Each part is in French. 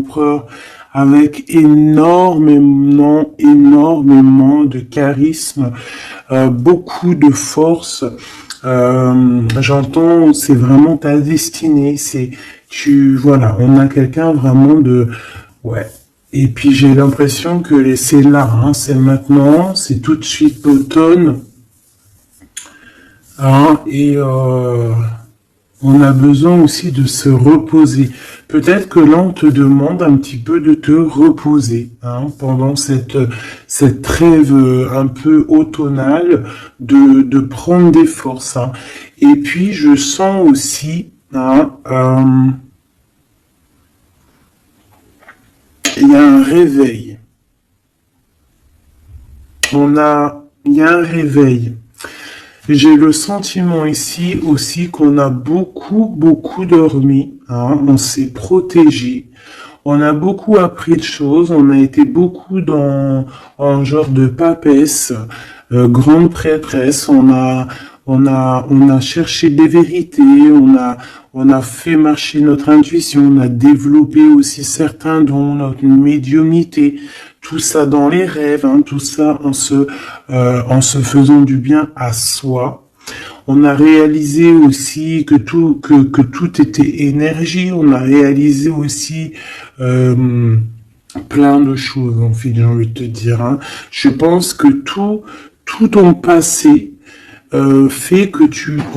l'empereur, avec énormément de charisme, beaucoup de force. J'entends, c'est vraiment ta destinée, voilà, on a quelqu'un vraiment ouais. Et puis j'ai l'impression que c'est là, hein, c'est maintenant, c'est tout de suite l'automne, hein, et on a besoin aussi de se reposer. Peut-être que là, on te demande un petit peu de te reposer, hein, pendant cette trêve un peu automnale, de prendre des forces, hein. Et puis, je sens aussi, hein, il y a un réveil. Il y a un réveil. J'ai le sentiment ici aussi qu'on a beaucoup dormi, hein, on s'est protégé, on a beaucoup appris de choses, on a été beaucoup en genre de papesse, grande prêtresse, on a cherché des vérités, on a fait marcher notre intuition, on a développé aussi certains dons, notre médiumnité, tout ça dans les rêves, hein, tout ça en se faisant du bien à soi. On a réalisé aussi que tout était énergie. On a réalisé aussi plein de choses, en fait, j'ai envie de te dire, hein. Je pense que tout ton passé fait que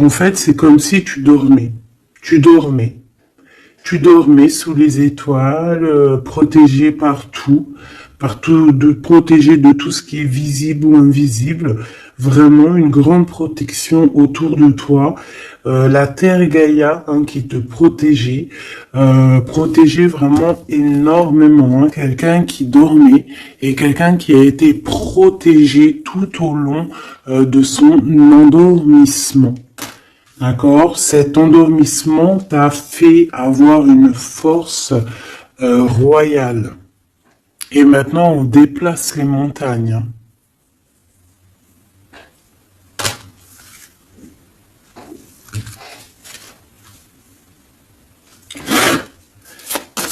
en fait, c'est comme si tu dormais. Tu dormais sous les étoiles, protégé protégé de tout ce qui est visible ou invisible. Vraiment une grande protection autour de toi. La Terre Gaïa, hein, qui te protégeait vraiment énormément, hein. Quelqu'un qui dormait et quelqu'un qui a été protégé tout au long de son endormissement. D'accord? Cet endormissement t'a fait avoir une force royale. Et maintenant, on déplace les montagnes.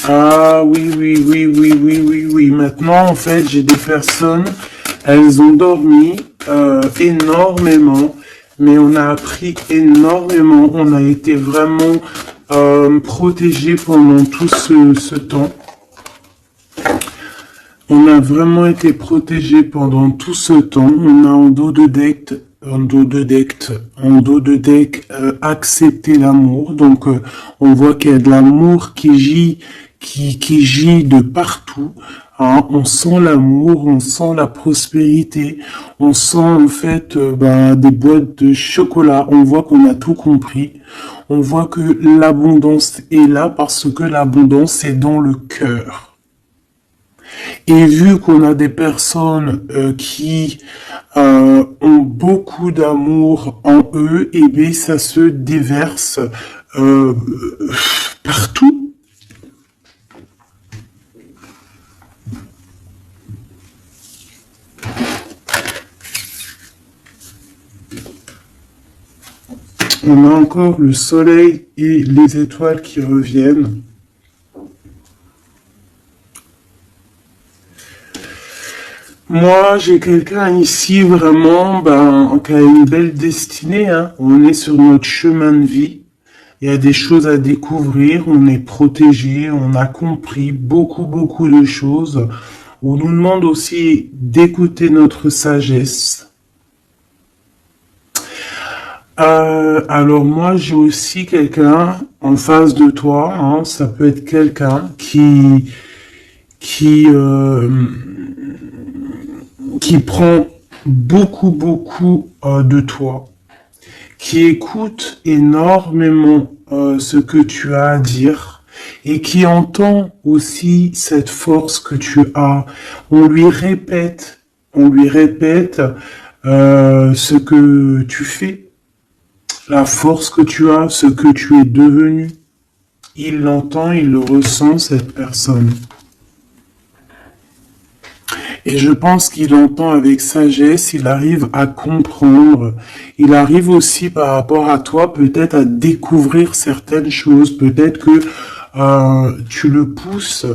Ah oui. Maintenant, en fait, j'ai des personnes, elles ont dormi énormément, mais on a appris énormément. On a été vraiment protégés pendant tout ce temps. On a vraiment été protégés pendant tout ce temps. On a en dos de deck accepté l'amour. Donc on voit qu'il y a de l'amour qui gît de partout. Hein. On sent l'amour, on sent la prospérité, on sent en fait des boîtes de chocolat. On voit qu'on a tout compris. On voit que l'abondance est là parce que l'abondance est dans le cœur. Et vu qu'on a des personnes qui ont beaucoup d'amour en eux, et bien ça se déverse partout. On a encore le soleil et les étoiles qui reviennent. Moi, j'ai quelqu'un ici vraiment qui a une belle destinée, hein. On est sur notre chemin de vie. Il y a des choses à découvrir. On est protégé. On a compris beaucoup de choses. On nous demande aussi d'écouter notre sagesse. Alors moi, j'ai aussi quelqu'un en face de toi. Hein. Ça peut être quelqu'un qui prend beaucoup de toi, qui écoute énormément ce que tu as à dire et qui entend aussi cette force que tu as. On lui répète ce que tu fais, la force que tu as, ce que tu es devenu. Il l'entend, il le ressent, cette personne. Et je pense qu'il entend avec sagesse, il arrive à comprendre, il arrive aussi par rapport à toi peut-être à découvrir certaines choses, peut-être que tu le pousses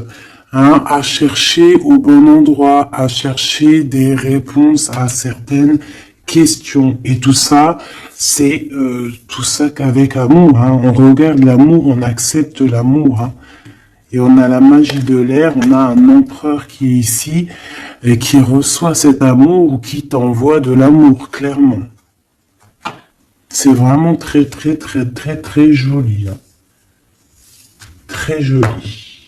à chercher au bon endroit, à chercher des réponses à certaines questions. Et tout ça, c'est tout ça qu'avec amour. On regarde l'amour, on accepte l'amour. Et on a la magie de l'air, on a un empereur qui est ici et qui reçoit cet amour ou qui t'envoie de l'amour, clairement. C'est vraiment très, très, très, très, très joli. Très joli.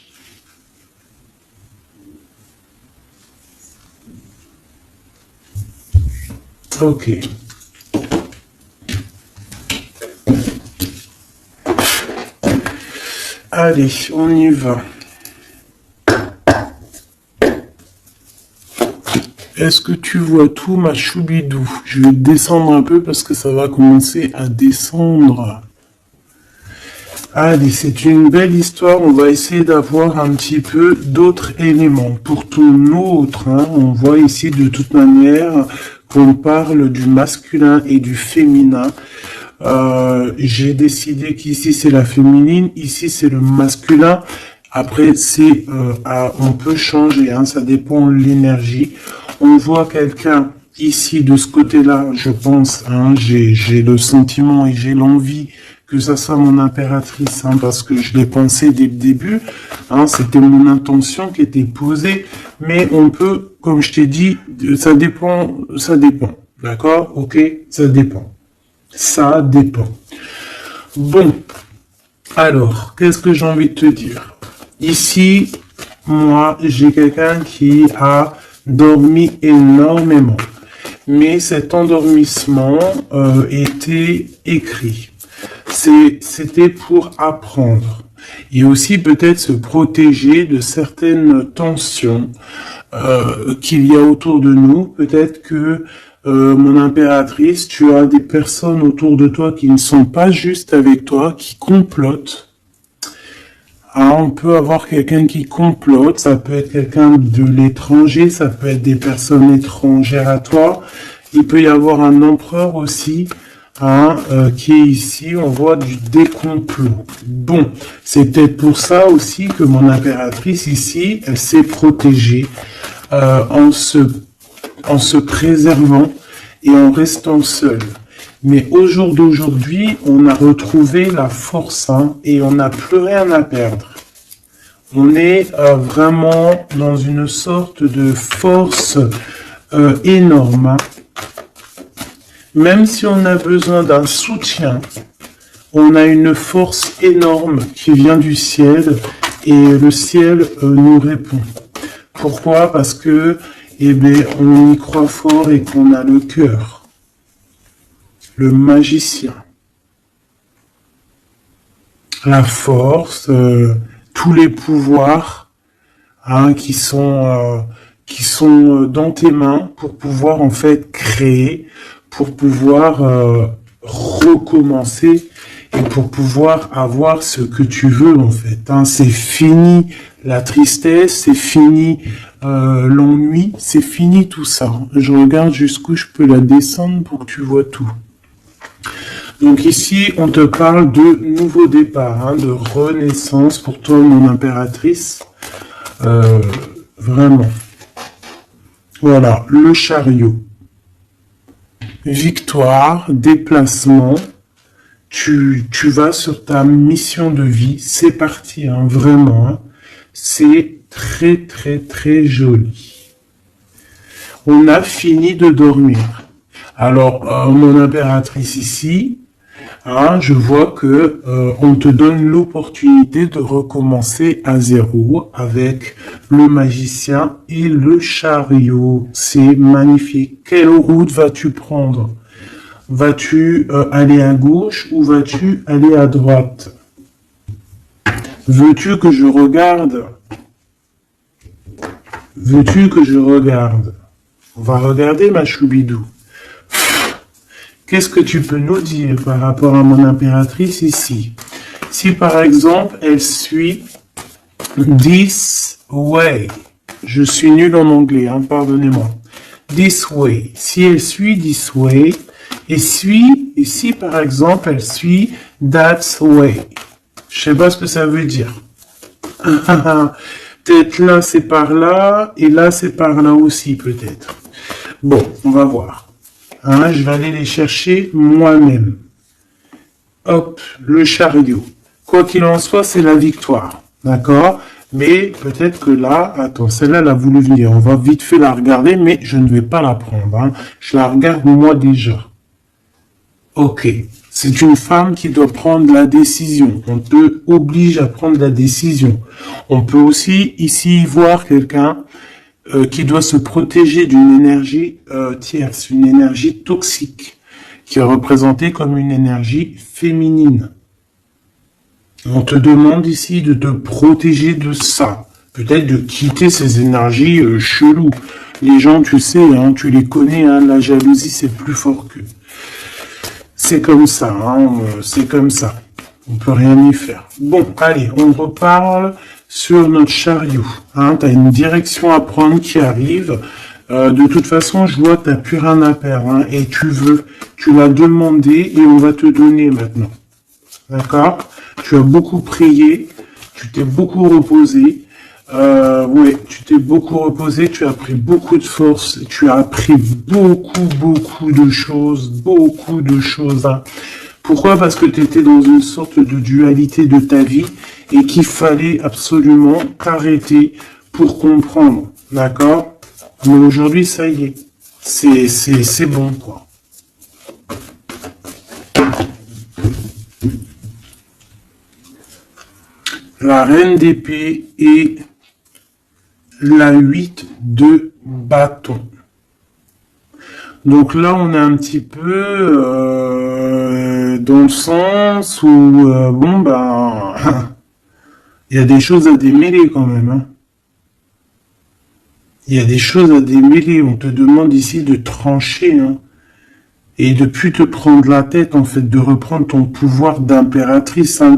Ok. Allez, on y va. Est-ce que tu vois tout, ma choubidou? Je vais descendre un peu parce que ça va commencer à descendre. Allez, c'est une belle histoire. On va essayer d'avoir un petit peu d'autres éléments. Pour ton autre, on voit ici de toute manière qu'on parle du masculin et du féminin. J'ai décidé qu'ici c'est la féminine, ici c'est le masculin. Après, c'est on peut changer, ça dépend de l'énergie. On voit quelqu'un ici de ce côté-là, je pense, j'ai le sentiment et j'ai l'envie que ça soit mon impératrice, parce que je l'ai pensé dès le début. C'était mon intention qui était posée, mais on peut, comme je t'ai dit, ça dépend, d'accord, ok, ça dépend. Ça dépend. Bon, alors, qu'est-ce que j'ai envie de te dire? Ici, moi, j'ai quelqu'un qui a dormi énormément. Mais cet endormissement était écrit. C'était pour apprendre. Et aussi peut-être se protéger de certaines tensions qu'il y a autour de nous. Peut-être que mon impératrice, tu as des personnes autour de toi qui ne sont pas juste avec toi, qui complotent. On peut avoir quelqu'un qui complote, ça peut être quelqu'un de l'étranger, ça peut être des personnes étrangères à toi. Il peut y avoir un empereur aussi, qui est ici, on voit du décomplot. Bon, c'est peut-être pour ça aussi que mon impératrice ici, elle s'est protégée en se préservant et en restant seule. Mais au jour d'aujourd'hui, on a retrouvé la force et on n'a plus rien à perdre. On est vraiment dans une sorte de force énorme. Même si on a besoin d'un soutien, on a une force énorme qui vient du ciel et le ciel nous répond. Pourquoi? Parce que on y croit fort et qu'on a le cœur. Le magicien, la force, tous les pouvoirs qui sont dans tes mains pour pouvoir en fait créer, pour pouvoir recommencer et pour pouvoir avoir ce que tu veux en fait. C'est fini la tristesse, c'est fini l'ennui, c'est fini tout ça. Je regarde jusqu'où je peux la descendre pour que tu vois tout. Donc ici, on te parle de nouveau départ, de renaissance pour toi, mon impératrice. Vraiment. Voilà, le chariot. Victoire, déplacement. Tu vas sur ta mission de vie. C'est parti, vraiment. C'est très, très, très joli. On a fini de dormir. Alors, mon impératrice ici, je vois que on te donne l'opportunité de recommencer à zéro avec le magicien et le chariot. C'est magnifique. Quelle route vas-tu prendre? Vas-tu aller à gauche ou vas-tu aller à droite? Veux-tu que je regarde? Veux-tu que je regarde? On va regarder, ma choubidou. Qu'est-ce que tu peux nous dire par rapport à mon impératrice ici? Si par exemple, elle suit this way. Je suis nul en anglais, pardonnez-moi. This way. Si elle suit this way, et si par exemple, elle suit that way. Je sais pas ce que ça veut dire. Peut-être là c'est par là, et là c'est par là aussi peut-être. Bon, on va voir. Hein, je vais aller les chercher moi-même. Hop, le chariot. Quoi qu'il en soit, c'est la victoire. D'accord? Mais peut-être que là, attends, celle-là, elle a voulu venir. On va vite fait la regarder, mais je ne vais pas la prendre. Hein. Je la regarde moi déjà. Ok. C'est une femme qui doit prendre la décision. On te oblige à prendre la décision. On peut aussi ici voir quelqu'un qui doit se protéger d'une énergie tierce, une énergie toxique, qui est représentée comme une énergie féminine. On te demande ici de te protéger de ça. Peut-être de quitter ces énergies cheloues. Les gens, tu sais, hein, tu les connais, hein, la jalousie, c'est plus fort qu'eux. C'est comme ça, hein, c'est comme ça. On peut rien y faire. Bon, allez, on reparle sur notre chariot. Hein, tu as une direction à prendre qui arrive. De toute façon, je vois que tu n'as plus rien à perdre. Hein, et tu l'as demandé et on va te donner maintenant. D'accord? Tu as beaucoup prié, tu t'es beaucoup reposé. Ouais, tu t'es beaucoup reposé, tu as pris beaucoup de force, tu as appris beaucoup de choses, Hein. Pourquoi? Parce que tu étais dans une sorte de dualité de ta vie et qu'il fallait absolument t'arrêter pour comprendre. D'accord? Mais aujourd'hui, ça y est. C'est bon, quoi. La reine d'épée et la 8 de bâton. Donc là, on est un petit peu dans le sens où, bon, ben, il y a des choses à démêler quand même. Hein. Il y a des choses à démêler. On te demande ici de trancher. Hein. Et de plus te prendre la tête, en fait, de reprendre ton pouvoir d'impératrice. Hein,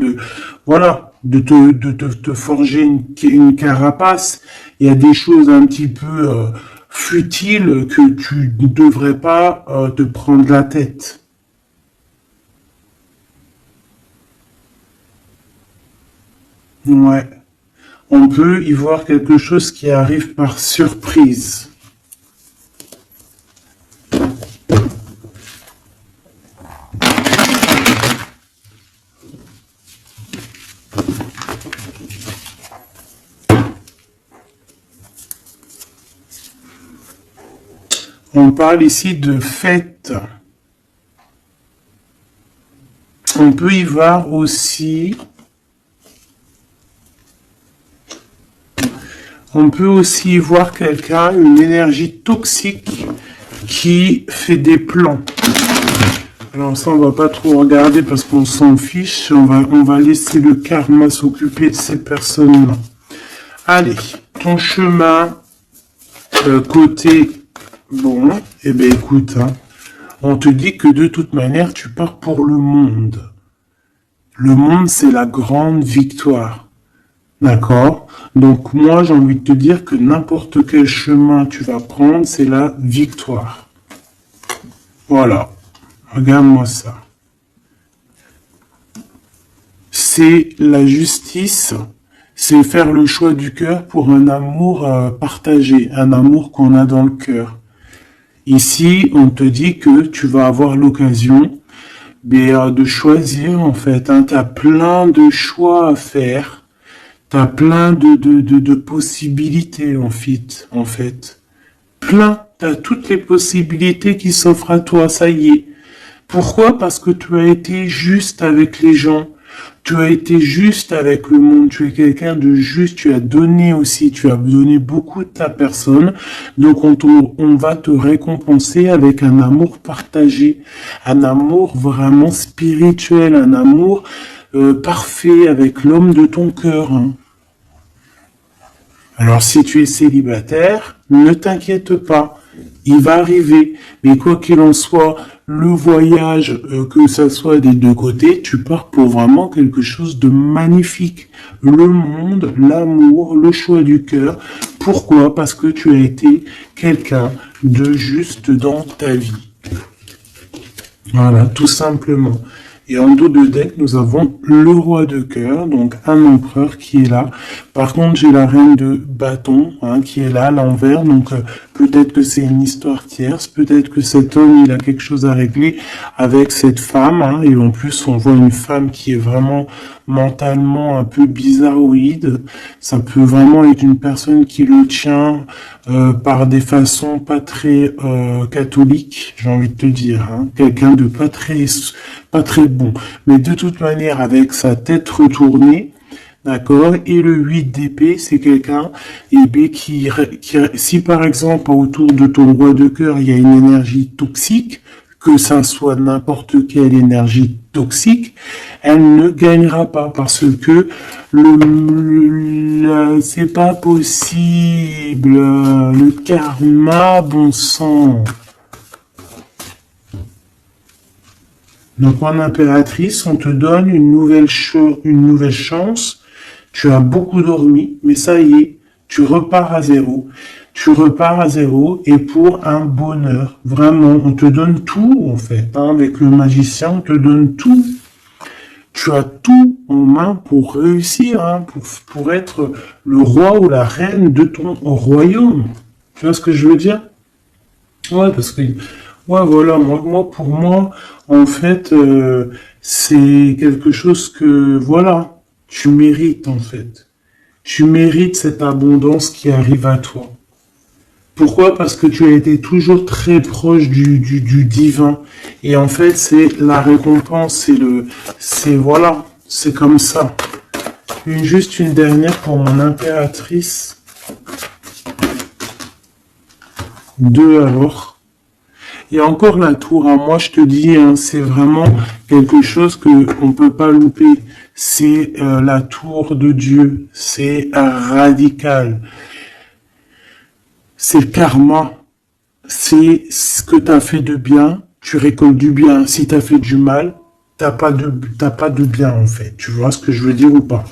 voilà, de te forger une carapace. Il y a des choses un petit peu futiles que tu ne devrais pas te prendre la tête. Ouais. On peut y voir quelque chose qui arrive par surprise. On parle ici de fête. On peut y voir aussi... On peut aussi y voir quelqu'un, une énergie toxique qui fait des plans. Alors ça, on va pas trop regarder parce qu'on s'en fiche. On va laisser le karma s'occuper de ces personnes-là. Allez, ton chemin côté... Bon, eh bien écoute, hein, on te dit que de toute manière, tu pars pour le monde. Le monde, c'est la grande victoire. D'accord? Donc moi, j'ai envie de te dire que n'importe quel chemin tu vas prendre, c'est la victoire. Voilà. Regarde-moi ça. C'est la justice, c'est faire le choix du cœur pour un amour partagé, un amour qu'on a dans le cœur. Ici, on te dit que tu vas avoir l'occasion de choisir, en fait. Hein, tu as plein de choix à faire. Tu as plein de possibilités, en fait. Plein. Tu as toutes les possibilités qui s'offrent à toi, ça y est. Pourquoi? Parce que tu as été juste avec les gens. Tu as été juste avec le monde, tu es quelqu'un de juste, tu as donné aussi, tu as donné beaucoup de ta personne, donc on va te récompenser avec un amour partagé, un amour vraiment spirituel, un amour parfait avec l'homme de ton cœur. Hein. Alors si tu es célibataire, ne t'inquiète pas, il va arriver, mais quoi qu'il en soit, le voyage, que ça soit des deux côtés, tu pars pour vraiment quelque chose de magnifique. Le monde, l'amour, le choix du cœur. Pourquoi? Parce que tu as été quelqu'un de juste dans ta vie. Voilà, tout simplement. Et en dos de deck, nous avons le roi de cœur, donc un empereur qui est là. Par contre, j'ai la reine de bâton qui est là à l'envers. Donc peut-être que c'est une histoire tierce, peut-être que cet homme il a quelque chose à régler avec cette femme. Et en plus, on voit une femme qui est vraiment mentalement un peu bizarroïde. Ça peut vraiment être une personne qui le tient par des façons pas très catholiques, j'ai envie de te dire. Quelqu'un de pas très bon. Mais de toute manière, avec sa tête retournée, d'accord. Et le 8 d'épée, c'est quelqu'un si par exemple autour de ton roi de cœur, il y a une énergie toxique, que ça soit n'importe quelle énergie toxique, elle ne gagnera pas parce que c'est pas possible. Le karma, bon sang. Donc en impératrice, on te donne une nouvelle chance. Tu as beaucoup dormi, mais ça y est, tu repars à zéro. Tu repars à zéro et pour un bonheur. Vraiment, on te donne tout en fait. Avec le magicien, on te donne tout. Tu as tout en main pour réussir, pour être le roi ou la reine de ton royaume. Tu vois ce que je veux dire? Ouais, parce que voilà, pour moi, en fait, c'est quelque chose que, voilà, tu mérites, en fait. Tu mérites cette abondance qui arrive à toi. Pourquoi? Parce que tu as été toujours très proche du divin. Et en fait, c'est la récompense, voilà, c'est comme ça. Juste une dernière pour mon impératrice. 2 alors. Et encore la tour, moi je te dis, c'est vraiment quelque chose que on peut pas louper. C'est la tour de Dieu. C'est radical. C'est le karma. C'est ce que tu as fait de bien, tu récoltes du bien. Si tu as fait du mal, t'as pas de bien en fait. Tu vois ce que je veux dire ou pas?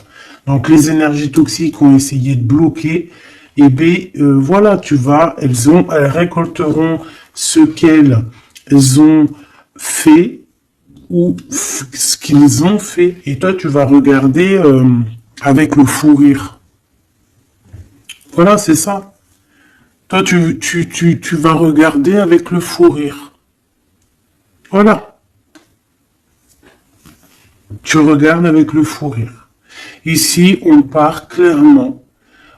Donc les énergies toxiques ont essayé de bloquer. Et voilà, elles récolteront ce qu'elles ont fait ou ce qu'ils ont fait. Et toi, tu vas regarder avec le fou rire. Voilà, c'est ça. Toi, tu vas regarder avec le fou rire. Voilà. Tu regardes avec le fou rire. Ici, on part clairement,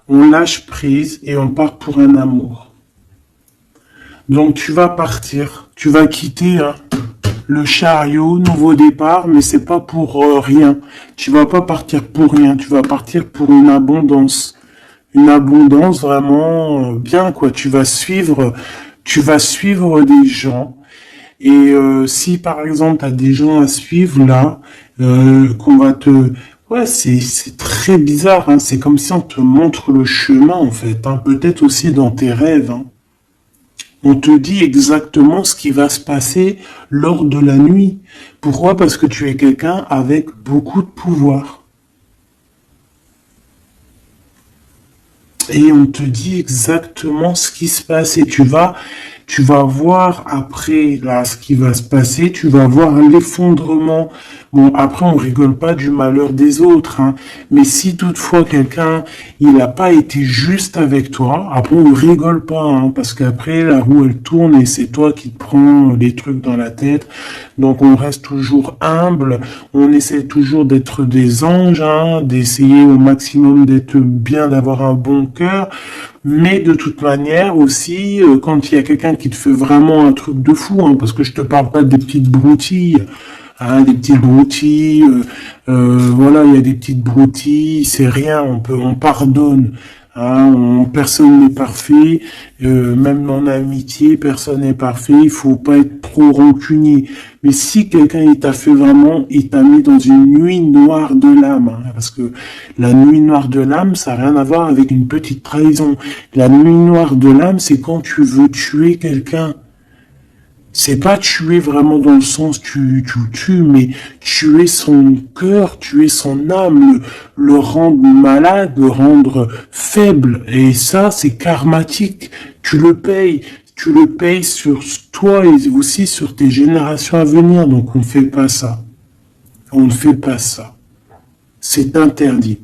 on lâche prise et on part pour un amour. Donc, tu vas partir, tu vas quitter le chariot, nouveau départ, mais c'est pas pour rien. Tu vas pas partir pour rien, tu vas partir pour une abondance. Une abondance vraiment bien, quoi. Tu vas suivre des gens. Et si par exemple tu as des gens à suivre là, qu'on va te... Ouais, c'est très bizarre, c'est comme si on te montre le chemin en fait, peut-être aussi dans tes rêves. On te dit exactement ce qui va se passer lors de la nuit. Pourquoi? Parce que tu es quelqu'un avec beaucoup de pouvoir. Et on te dit exactement ce qui se passe et tu vas voir après là ce qui va se passer, tu vas voir l'effondrement. Bon, après on rigole pas du malheur des autres, mais si toutefois quelqu'un il n'a pas été juste avec toi, après on rigole pas, parce qu'après la roue elle tourne et c'est toi qui te prends les trucs dans la tête. Donc on reste toujours humble, on essaie toujours d'être des anges, d'essayer au maximum d'être bien, d'avoir un bon cœur. Mais de toute manière aussi, quand il y a quelqu'un qui te fait vraiment un truc de fou, parce que je te parle pas des petites broutilles, voilà, il y a des petites broutilles, c'est rien, on pardonne. Personne n'est parfait, même en amitié, personne n'est parfait, il faut pas être trop rancunier. Mais si quelqu'un il t'a fait vraiment, il t'a mis dans une nuit noire de l'âme, parce que la nuit noire de l'âme, ça n'a rien à voir avec une petite trahison. La nuit noire de l'âme, c'est quand tu veux tuer quelqu'un. C'est pas tuer vraiment dans le sens tu tues, mais tuer son cœur, tuer son âme, le rendre malade, le rendre faible. Et ça, c'est karmatique. Tu le payes sur toi et aussi sur tes générations à venir. Donc on fait pas ça. On ne fait pas ça. C'est interdit.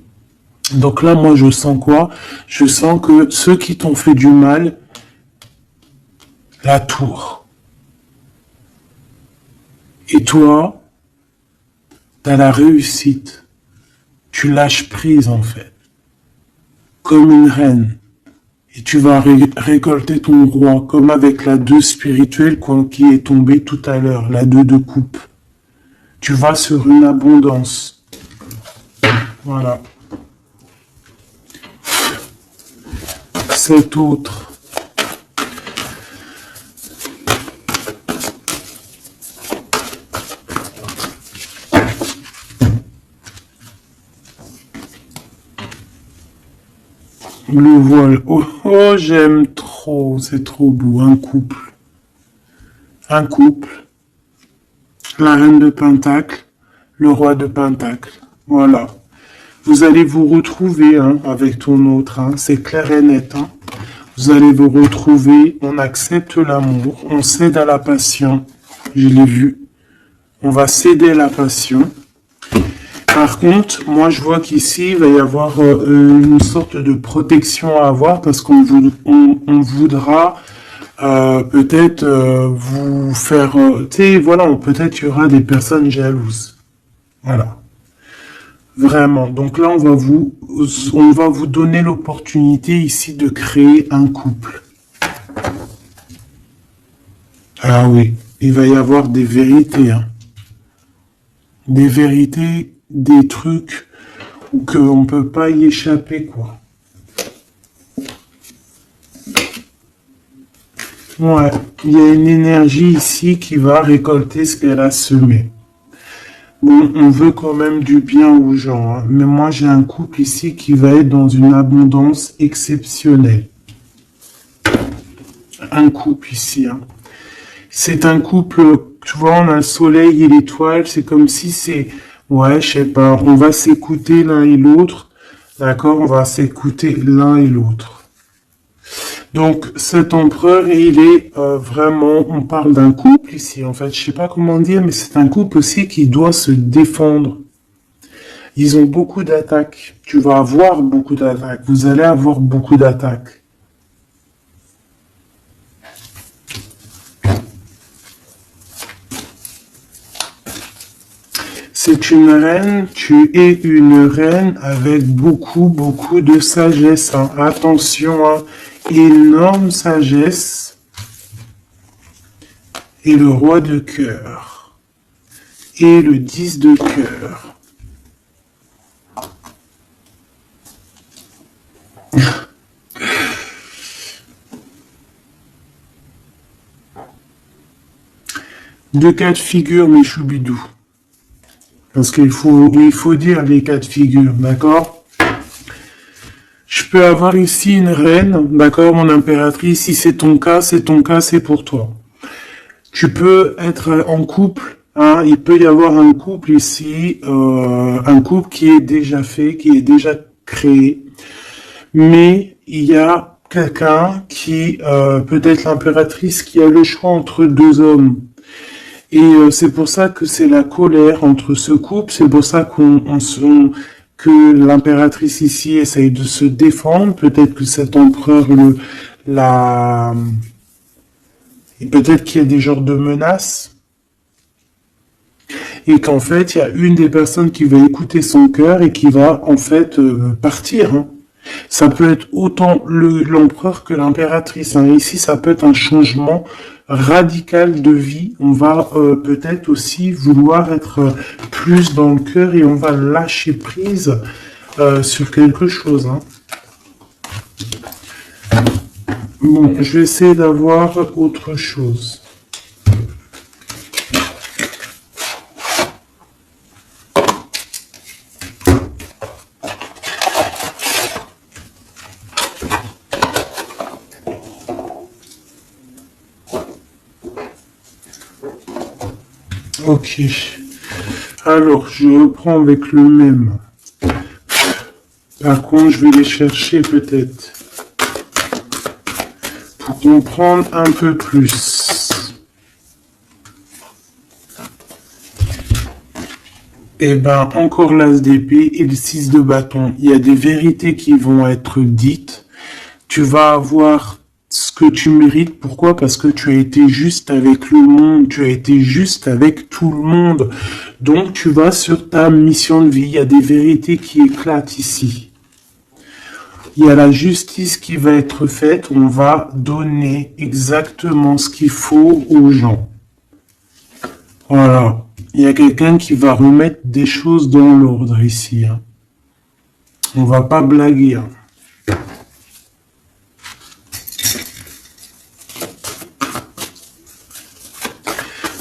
Donc là, moi, je sens quoi? Je sens que ceux qui t'ont fait du mal, la tour. Et toi, t'as la réussite. Tu lâches prise, en fait. Comme une reine. Et tu vas récolter ton roi, comme avec la 2 spirituelle qui est tombée tout à l'heure, la 2 de coupe. Tu vas sur une abondance. Voilà. Cet autre. Le voile. Oh, oh, j'aime trop. C'est trop beau. Un couple. Un couple. La reine de Pentacle. Le roi de Pentacle. Voilà. Vous allez vous retrouver avec ton autre. C'est clair et net. Vous allez vous retrouver. On accepte l'amour. On cède à la passion. Je l'ai vu. On va céder à la passion. Par contre, moi je vois qu'ici, il va y avoir une sorte de protection à avoir parce qu'on voudra peut-être vous faire... tu sais, voilà, peut-être il y aura des personnes jalouses. Voilà. Vraiment. Donc là, on va vous donner l'opportunité ici de créer un couple. Ah oui, il va y avoir des vérités. Des vérités, des trucs qu'on ne peut pas y échapper, quoi. Ouais, il y a une énergie ici qui va récolter ce qu'elle a semé. Bon, on veut quand même du bien aux gens, mais moi j'ai un couple ici qui va être dans une abondance exceptionnelle. Un couple ici, C'est un couple, tu vois, on a le soleil et l'étoile, c'est comme si c'est, ouais, je sais pas, on va s'écouter l'un et l'autre, d'accord, on va s'écouter l'un et l'autre. Donc, cet empereur, il est vraiment, on parle d'un couple ici, en fait, je sais pas comment dire, mais c'est un couple aussi qui doit se défendre. Ils ont beaucoup d'attaques, tu vas avoir beaucoup d'attaques, vous allez avoir beaucoup d'attaques. C'est une reine, tu es une reine avec beaucoup, beaucoup de sagesse. Attention, énorme sagesse. Et le roi de cœur. Et le 10 de cœur. Deux cas de figure, mes choubidous. Parce qu'il faut dire les cas de figure, d'accord? Je peux avoir ici une reine, d'accord, mon impératrice, si c'est ton cas, c'est pour toi. Tu peux être en couple, il peut y avoir un couple ici, un couple qui est déjà fait, qui est déjà créé, mais il y a quelqu'un qui, peut-être l'impératrice, qui a le choix entre deux hommes. Et c'est pour ça que c'est la colère entre ce couple, c'est pour ça que l'impératrice ici essaye de se défendre, peut-être que cet empereur et peut-être qu'il y a des genres de menaces, et qu'en fait, il y a une des personnes qui va écouter son cœur et qui va en fait partir. Ça peut être autant l'empereur que l'impératrice. Ici, ça peut être un changement radical de vie. On va peut-être aussi vouloir être plus dans le cœur et on va lâcher prise sur quelque chose. Bon, je vais essayer d'avoir autre chose. Ok. Alors, je reprends avec le même. Par contre, je vais les chercher peut-être. Pour comprendre un peu plus. Eh ben, encore l'as d'épée et le 6 de bâton. Il y a des vérités qui vont être dites. Tu vas avoir ce que tu mérites. Pourquoi? Parce que tu as été juste avec le monde. Tu as été juste avec tout le monde. Donc, tu vas sur ta mission de vie. Il y a des vérités qui éclatent ici. Il y a la justice qui va être faite. On va donner exactement ce qu'il faut aux gens. Voilà. Il y a quelqu'un qui va remettre des choses dans l'ordre ici. Hein. On va pas blaguer. Hein.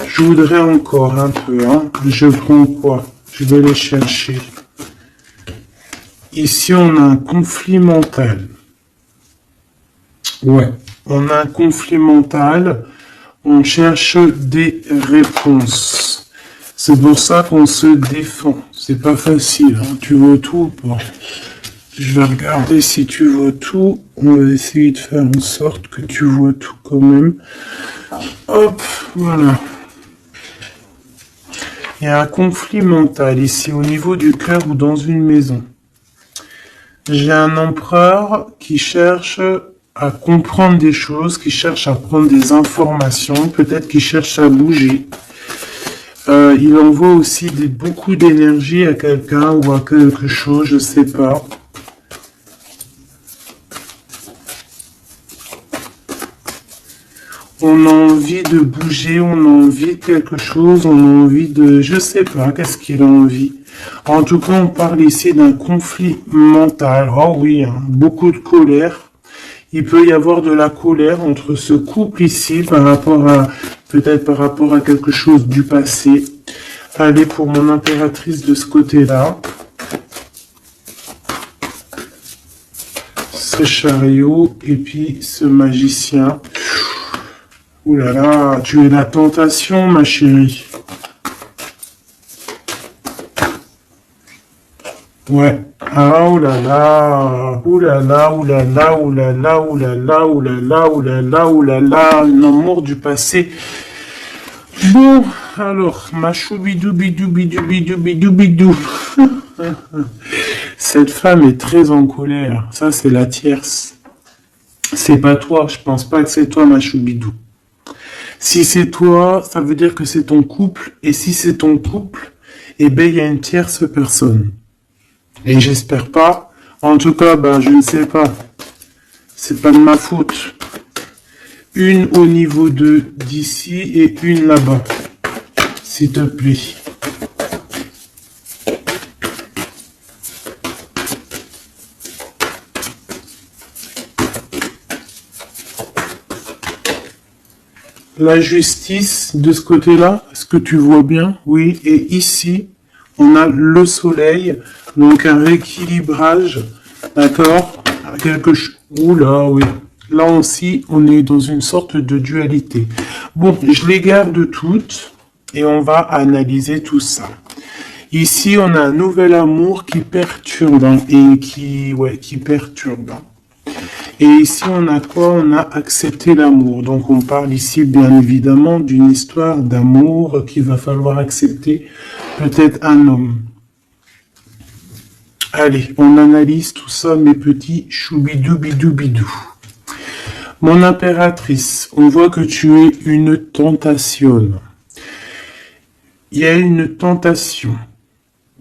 Je voudrais encore un peu. Hein. Je prends quoi? Je vais les chercher. Ici, on a un conflit mental. Ouais. On a un conflit mental. On cherche des réponses. C'est pour ça qu'on se défend. C'est pas facile. Hein. Tu veux tout ou pas? Je vais regarder si tu vois tout. On va essayer de faire en sorte que tu vois tout quand même. Hop, voilà. Il y a un conflit mental ici au niveau du cœur ou dans une maison. J'ai un empereur qui cherche à comprendre des choses, qui cherche à prendre des informations, peut-être qu'il cherche à bouger. Il envoie aussi beaucoup d'énergie à quelqu'un ou à quelque chose, je sais pas. On a envie de bouger, on a envie de quelque chose, on a envie de... Je sais pas, qu'est-ce qu'il a envie. En tout cas, on parle ici d'un conflit mental. Oh oui, hein, beaucoup de colère. Il peut y avoir de la colère entre ce couple ici par rapport à... Peut-être par rapport à quelque chose du passé. Allez, pour mon impératrice de ce côté-là. Ce chariot et puis ce magicien. Ouh là là, tu es la tentation, ma chérie. Ouais. Ah, ouh là là, ouh là là, ouh là là, ouh là là, ouh là là, ouh là là, ouh là là, ouh là là, un amour du passé. Bon, alors, ma choubidou, bidou, bidou, bidou, bidou, bidou. Cette femme est très en colère. Ça, c'est la tierce. C'est pas toi. Je pense pas que c'est toi, ma choubidou. Si c'est toi, ça veut dire que c'est ton couple. Et si c'est ton couple, eh ben, il y a une tierce personne. Et j'espère pas. En tout cas, ben, je ne sais pas. C'est pas de ma faute. Une au niveau d'ici et une là-bas. S'il te plaît. La justice de ce côté-là, est-ce que tu vois bien? Oui, et ici, on a le soleil, donc un rééquilibrage, d'accord? Quelque chose... Oula, oui. Là aussi, on est dans une sorte de dualité. Bon, je les garde toutes et on va analyser tout ça. Ici, on a un nouvel amour qui perturbe hein, et qui perturbe. Et ici, on a quoi? On a accepté l'amour. Donc, on parle ici, bien évidemment, d'une histoire d'amour qu'il va falloir accepter peut-être un homme. Allez, on analyse tout ça, mes petits choubidou bidou bidou. Mon impératrice, on voit que tu es une tentation. Il y a une tentation.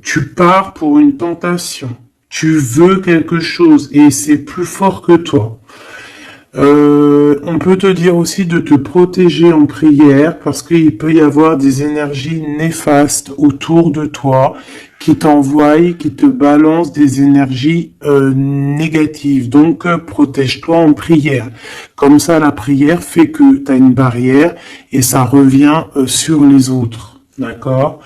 Tu pars pour une tentation. Tu veux quelque chose et c'est plus fort que toi. On peut te dire aussi de te protéger en prière parce qu'il peut y avoir des énergies néfastes autour de toi qui t'envoient, qui te balancent des énergies négatives. Donc, protège-toi en prière. Comme ça, la prière fait que tu as une barrière et ça revient sur les autres. D'accord.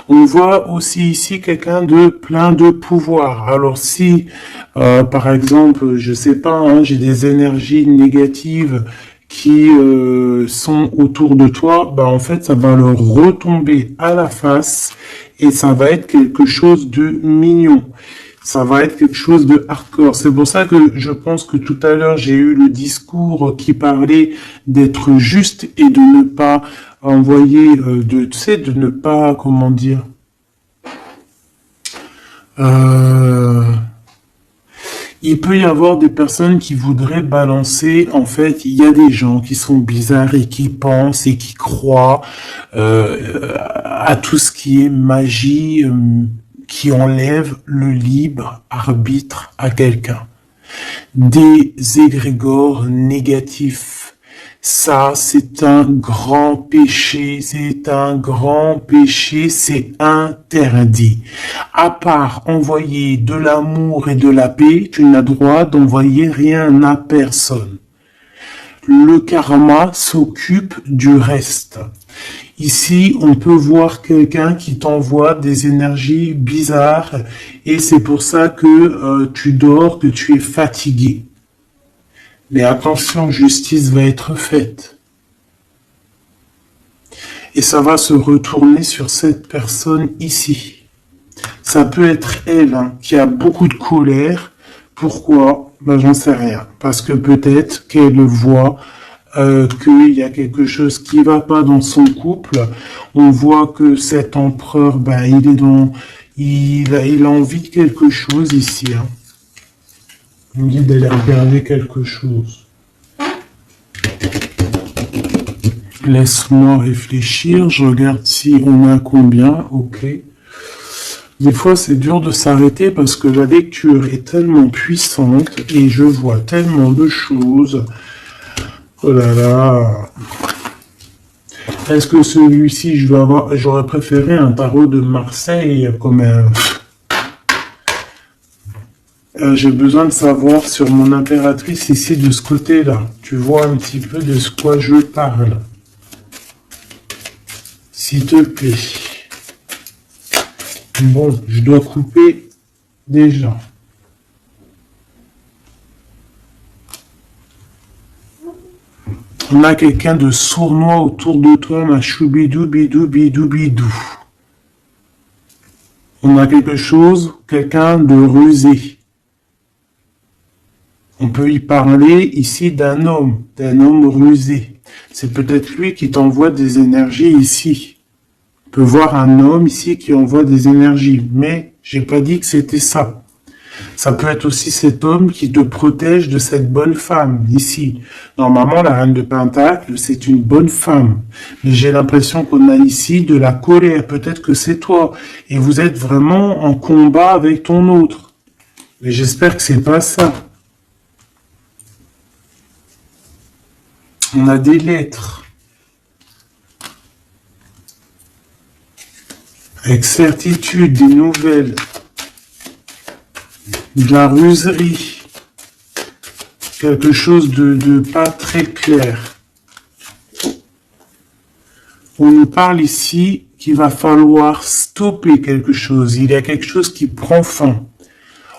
On voit aussi ici quelqu'un de plein de pouvoir. Alors si, par exemple, je sais pas, hein, j'ai des énergies négatives qui sont autour de toi, bah en fait ça va leur retomber à la face et ça va être quelque chose de mignon. Ça va être quelque chose de hardcore. C'est pour ça que je pense que tout à l'heure j'ai eu le discours qui parlait d'être juste et de ne pas envoyer, de ne pas, comment dire, Euh, il peut y avoir des personnes qui voudraient balancer. En fait, il y a des gens qui sont bizarres et qui pensent et qui croient à tout ce qui est magie, qui enlève le libre arbitre à quelqu'un. Des égrégores négatifs. Ça, c'est un grand péché, c'est un grand péché, c'est interdit. À part envoyer de l'amour et de la paix, tu n'as droit d'envoyer rien à personne. Le karma s'occupe du reste. Ici, on peut voir quelqu'un qui t'envoie des énergies bizarres et c'est pour ça que tu dors, que tu es fatigué. Mais attention, justice va être faite. Et ça va se retourner sur cette personne ici. Ça peut être elle qui a beaucoup de colère. Pourquoi? Ben, j'en sais rien. Parce que peut-être qu'elle voit qu'il y a quelque chose qui va pas dans son couple. On voit que cet empereur, ben, il est dans, il a envie de quelque chose ici. Il me dit d'aller regarder quelque chose. Laisse-moi réfléchir. Je regarde si on a combien. Ok. Des fois, c'est dur de s'arrêter parce que la lecture est tellement puissante et je vois tellement de choses. Oh là là. Est-ce que celui-ci, j'aurais préféré un tarot de Marseille comme un... j'ai besoin de savoir sur mon impératrice ici de ce côté-là. Tu vois un petit peu de ce quoi je parle. S'il te plaît. Bon, je dois couper déjà. On a quelqu'un de sournois autour de toi, ma choubidou, bidou, bidou, bidou. On a quelque chose, quelqu'un de rusé. On peut y parler ici d'un homme rusé. C'est peut-être lui qui t'envoie des énergies ici. On peut voir un homme ici qui envoie des énergies, mais j'ai pas dit que c'était ça. Ça peut être aussi cet homme qui te protège de cette bonne femme, ici. Normalement, la reine de Pentacle, c'est une bonne femme. Mais j'ai l'impression qu'on a ici de la colère. Peut-être que c'est toi. Et vous êtes vraiment en combat avec ton autre. Mais j'espère que c'est pas ça. On a des lettres. Avec certitude, des nouvelles. De la ruserie, quelque chose de pas très clair. On nous parle ici qu'il va falloir stopper quelque chose. Il y a quelque chose qui prend fin.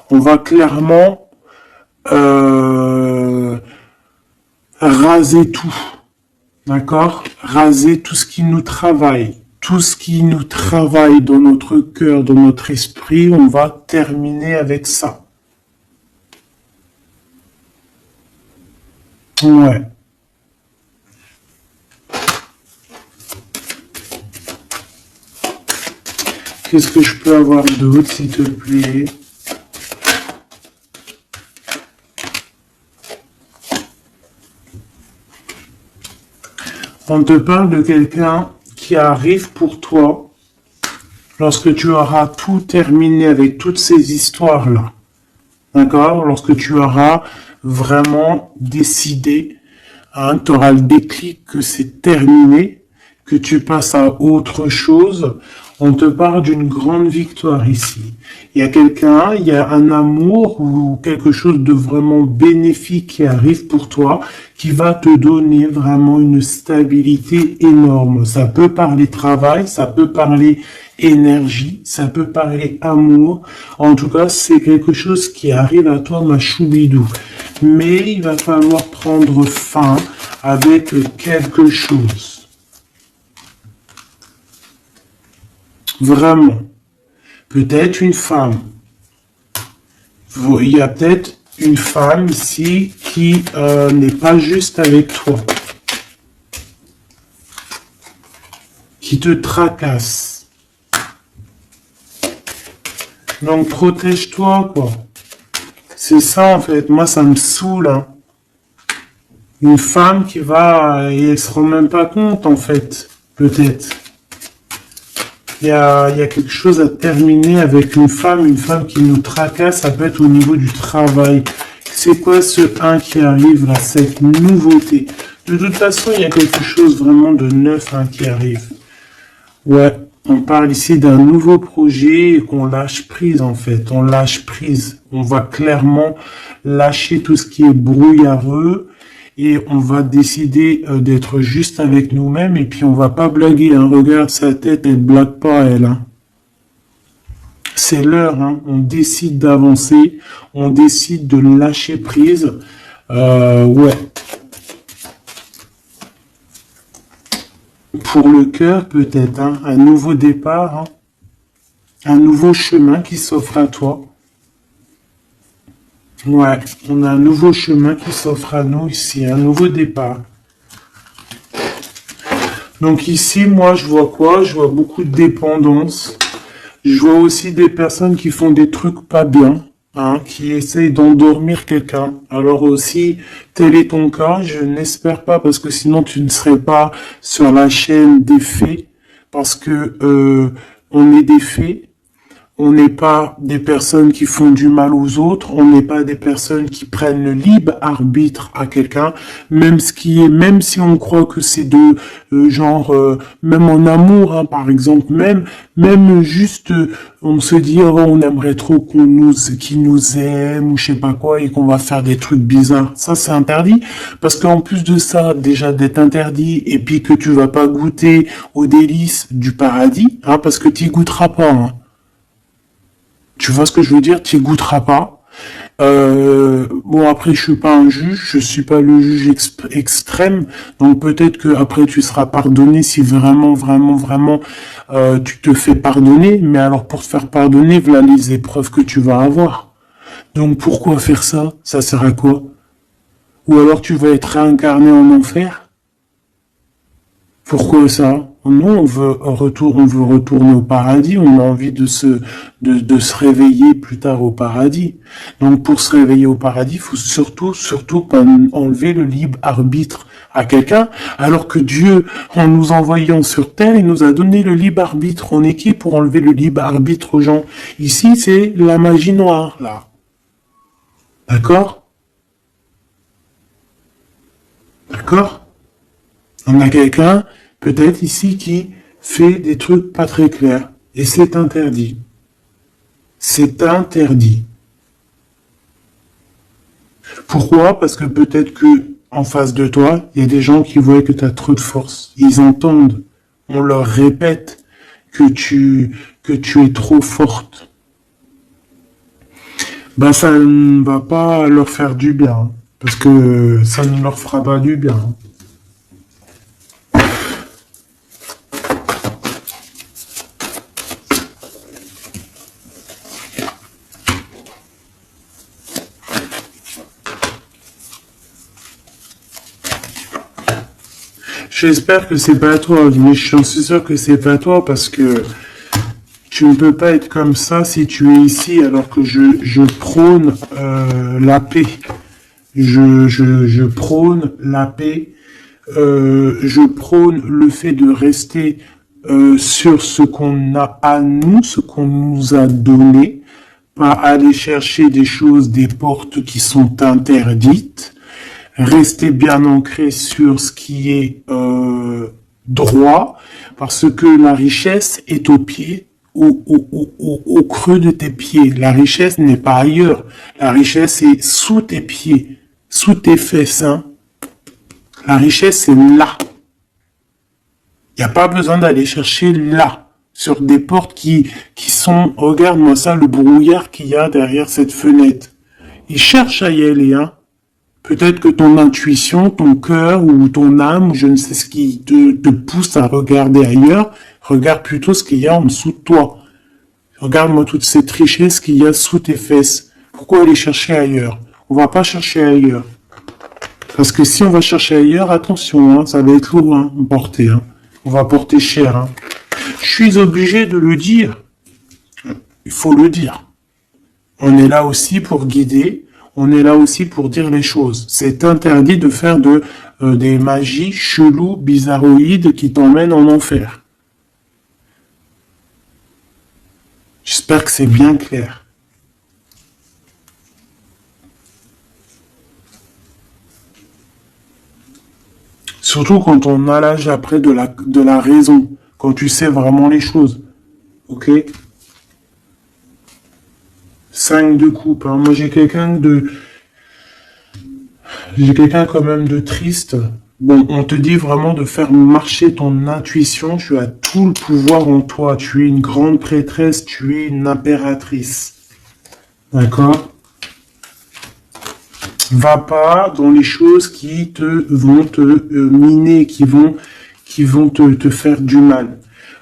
On va clairement raser tout, d'accord? Raser tout ce qui nous travaille. Tout ce qui nous travaille dans notre cœur, dans notre esprit, on va terminer avec ça. Ouais. Qu'est-ce que je peux avoir d'autre, s'il te plaît? On te parle de quelqu'un qui arrive pour toi lorsque tu auras tout terminé avec toutes ces histoires-là. D'accord? Lorsque tu auras vraiment décidé, tu auras le déclic que c'est terminé, que tu passes à autre chose. On te parle d'une grande victoire ici. Il y a quelqu'un, il y a un amour ou quelque chose de vraiment bénéfique qui arrive pour toi, qui va te donner vraiment une stabilité énorme. Ça peut parler travail, ça peut parler énergie, ça peut parler amour. En tout cas, c'est quelque chose qui arrive à toi, ma choubidou. Mais il va falloir prendre fin avec quelque chose. Vraiment. Peut-être une femme. Il y a peut-être une femme ici qui n'est pas juste avec toi. Qui te tracasse. Donc protège-toi, quoi. C'est ça, en fait. Moi, ça me saoule, hein. Une femme qui va, et elle se rend même pas compte, en fait. Peut-être. Il y a quelque chose à terminer avec une femme qui nous tracasse, ça peut être au niveau du travail. C'est quoi ce 1 qui arrive là, cette nouveauté? De toute façon, il y a quelque chose vraiment de neuf qui arrive. Ouais, on parle ici d'un nouveau projet et qu'on lâche prise en fait. On lâche prise. On va clairement lâcher tout ce qui est brouillareux et on va décider d'être juste avec nous-mêmes et puis on va pas blaguer. Hein. Regarde sa tête, elle blague pas elle. Hein. C'est l'heure. Hein. On décide d'avancer, on décide de lâcher prise. Ouais. Pour le cœur, peut-être, hein, un nouveau départ, hein, un nouveau chemin qui s'offre à toi. Ouais, on a un nouveau chemin qui s'offre à nous ici, un nouveau départ. Donc ici, moi, je vois quoi? Je vois beaucoup de dépendance. Je vois aussi des personnes qui font des trucs pas bien, hein, qui essayent d'endormir quelqu'un. Alors aussi, tel est ton cas, je n'espère pas, parce que sinon tu ne serais pas sur la chaîne des faits, parce que on est des faits. On n'est pas des personnes qui font du mal aux autres, on n'est pas des personnes qui prennent le libre arbitre à quelqu'un, même si on croit que c'est de même en amour, hein, par exemple, même juste, on se dit, oh, on aimerait trop qu'il nous aime ou je sais pas quoi et qu'on va faire des trucs bizarres. Ça, c'est interdit, parce qu'en plus de ça, déjà d'être interdit et puis que tu vas pas goûter aux délices du paradis, hein, parce que tu y goûteras pas. Hein. Tu vois ce que je veux dire? Tu goûteras pas. Bon après je suis pas un juge, je suis pas le juge extrême, donc peut-être que après tu seras pardonné si vraiment tu te fais pardonner. Mais alors pour te faire pardonner, voilà les épreuves que tu vas avoir. Donc pourquoi faire ça? Ça sert à quoi? Ou alors tu vas être réincarné en enfer? Pourquoi ça? Nous, on veut retourner au paradis, on a envie de se réveiller plus tard au paradis. Donc, pour se réveiller au paradis, il faut surtout pas enlever le libre arbitre à quelqu'un, alors que Dieu, en nous envoyant sur terre, il nous a donné le libre arbitre. On est qui pour enlever le libre arbitre aux gens? Ici, c'est la magie noire, là. D'accord? D'accord? On a quelqu'un, peut-être ici, qui fait des trucs pas très clairs. Et c'est interdit. C'est interdit. Pourquoi? Parce que peut-être que en face de toi, il y a des gens qui voient que tu as trop de force. Ils entendent. On leur répète que tu es trop forte. Ben, ça ne va pas leur faire du bien. Hein, parce que ça ne leur fera pas du bien. Hein. J'espère que c'est pas toi, mais je suis sûr que c'est pas toi parce que tu ne peux pas être comme ça si tu es ici alors que je prône la paix. Je prône la paix. Je prône le fait de rester sur ce qu'on a à nous, ce qu'on nous a donné, pas aller chercher des choses, des portes qui sont interdites. Rester bien ancré sur ce qui est droit, parce que la richesse est au pied, au creux de tes pieds. La richesse n'est pas ailleurs. La richesse est sous tes pieds, sous tes fesses. Hein. La richesse est là. Il n'y a pas besoin d'aller chercher là, sur des portes qui sont... Regarde-moi ça, le brouillard qu'il y a derrière cette fenêtre. Il cherche à y aller, hein. Peut-être que ton intuition, ton cœur ou ton âme, ou je ne sais ce qui te pousse à regarder ailleurs, regarde plutôt ce qu'il y a en dessous de toi. Regarde-moi toute cette richesse qu'il y a sous tes fesses. Pourquoi aller chercher ailleurs? On va pas chercher ailleurs. Parce que si on va chercher ailleurs, attention, hein, ça va être lourd hein, à porter. Hein. On va porter cher. Hein. Je suis obligé de le dire. Il faut le dire. On est là aussi pour guider, on est là aussi pour dire les choses. C'est interdit de faire des magies cheloues, bizarroïdes qui t'emmènent en enfer. J'espère que c'est bien clair. Surtout quand on a l'âge après de la raison, quand tu sais vraiment les choses. Ok? 5 de coupe. Hein. Moi j'ai quelqu'un quand même de triste. Bon, on te dit vraiment de faire marcher ton intuition. Tu as tout le pouvoir en toi. Tu es une grande prêtresse. Tu es une impératrice. D'accord? Va pas dans les choses qui vont te miner, qui vont te faire du mal.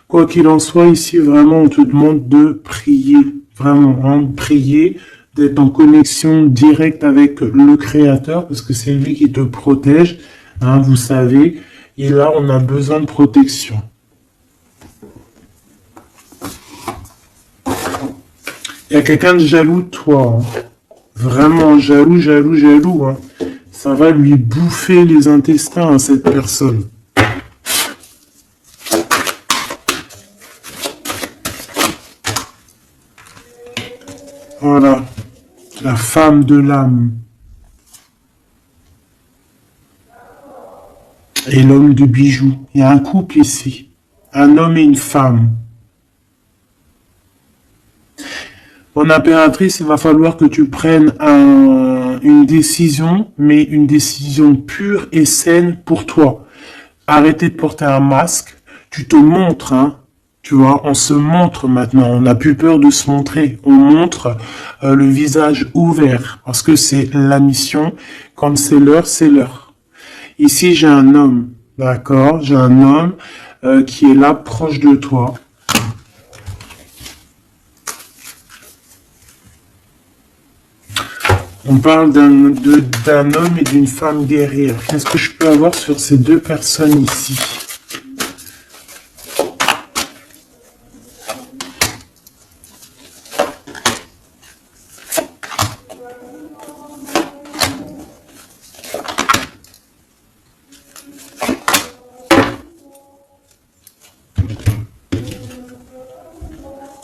Quoi qu'il en soit, ici, vraiment, on te demande de prier. Vraiment, hein, de prier, d'être en connexion directe avec le Créateur, parce que c'est lui qui te protège, hein, vous savez. Et là, on a besoin de protection. Il y a quelqu'un de jaloux de toi. Hein. Vraiment jaloux, jaloux, jaloux. Hein. Ça va lui bouffer les intestins à cette personne. Voilà. La femme de l'âme. Et l'homme de bijoux. Il y a un couple ici. Un homme et une femme. Mon impératrice, il va falloir que tu prennes une décision, mais une décision pure et saine pour toi. Arrêtez de porter un masque. Tu te montres, hein. Tu vois, on se montre maintenant. On n'a plus peur de se montrer. On montre le visage ouvert parce que c'est la mission. Quand c'est l'heure, c'est l'heure. Ici, j'ai un homme, d'accord? J'ai un homme qui est là, proche de toi. On parle d'un homme et d'une femme guerrière. Qu'est-ce que je peux avoir sur ces deux personnes ici?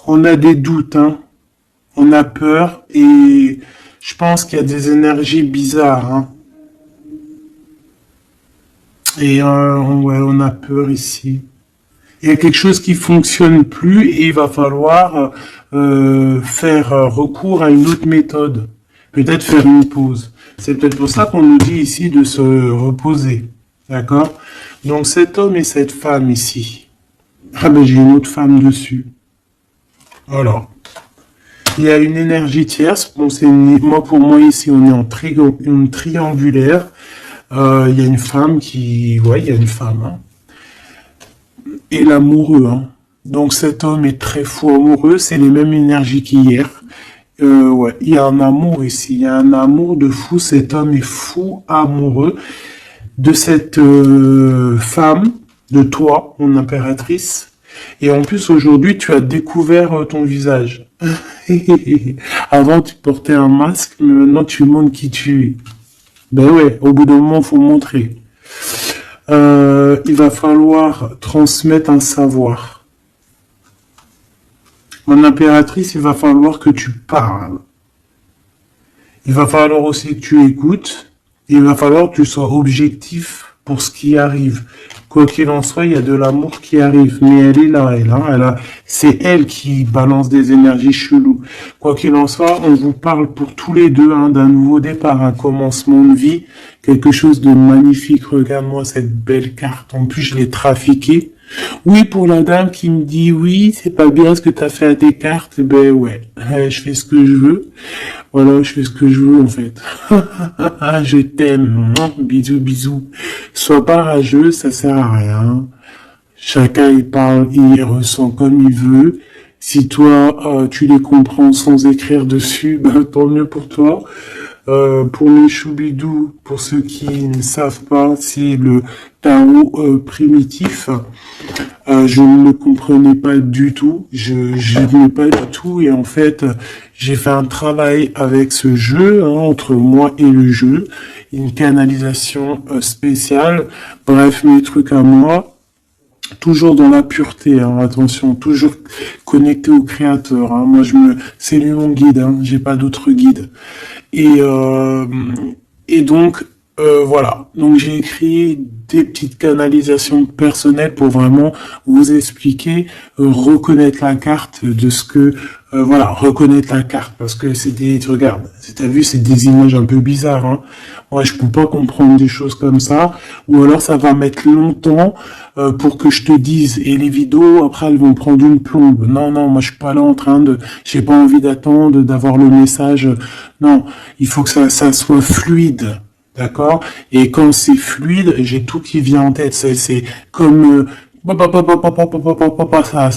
On a des doutes, hein. On a peur et je pense qu'il y a des énergies bizarres, hein. Et ouais, on a peur ici. Il y a quelque chose qui fonctionne plus et il va falloir faire recours à une autre méthode. Peut-être faire une pause. C'est peut-être pour ça qu'on nous dit ici de se reposer. D'accord? Donc cet homme et cette femme ici. Ah ben j'ai une autre femme dessus. Alors. Il y a une énergie tierce. Bon, moi pour moi ici on est en une triangulaire. Il y a une femme ouais, il y a une femme. Hein. Et l'amoureux. Hein. Donc cet homme est très fou amoureux. C'est les mêmes énergies qu'hier. Ouais, il y a un amour ici. Il y a un amour de fou. Cet homme est fou amoureux de cette femme, de toi, mon impératrice. Et en plus, aujourd'hui, tu as découvert ton visage. Avant, tu portais un masque, mais maintenant, tu montres qui tu es. Ben ouais, au bout d'un moment, faut montrer. Il va falloir transmettre un savoir. Mon impératrice, il va falloir que tu parles. Il va falloir aussi que tu écoutes. Il va falloir que tu sois objectif pour ce qui arrive. Quoi qu'il en soit, il y a de l'amour qui arrive, mais elle est là, c'est elle qui balance des énergies cheloues. Quoi qu'il en soit, on vous parle pour tous les deux hein, d'un nouveau départ, un commencement de vie, quelque chose de magnifique. Regarde-moi cette belle carte. En plus, je l'ai trafiquée. Oui, pour la dame qui me dit oui, c'est pas bien ce que tu as fait à tes cartes, ben ouais, je fais ce que je veux. Voilà, je fais ce que je veux en fait. Je t'aime, bisous, bisous. Sois pas rageux, ça sert à rien. Chacun il parle, il ressent comme il veut. Si toi tu les comprends sans écrire dessus, ben tant mieux pour toi. Pour les choubidous, pour ceux qui ne savent pas, c'est le Tao primitif. Je ne le comprenais pas du tout, je n'aimais pas du tout, et en fait, j'ai fait un travail avec ce jeu, hein, entre moi et le jeu, une canalisation spéciale, bref, mes trucs à moi, toujours dans la pureté, hein, attention, toujours connecté au créateur, hein. Moi, c'est lui mon guide, hein, j'ai pas d'autre guide. Et, euh, et donc, voilà. Donc, j'ai écrit des petites canalisations personnelles pour vraiment vous expliquer, reconnaître la carte de ce que, voilà, reconnaître la carte. Parce que regarde, t'as vu, c'est des images un peu bizarres, hein. Moi, je peux pas comprendre des choses comme ça. Ou alors, ça va mettre longtemps, pour que je te dise. Et les vidéos, après, elles vont prendre une plombe. Non, non, moi, je suis pas là en train j'ai pas envie d'attendre, d'avoir le message. Non, il faut que ça soit fluide. D'accord? Et quand c'est fluide, j'ai tout qui vient en tête. C'est comme,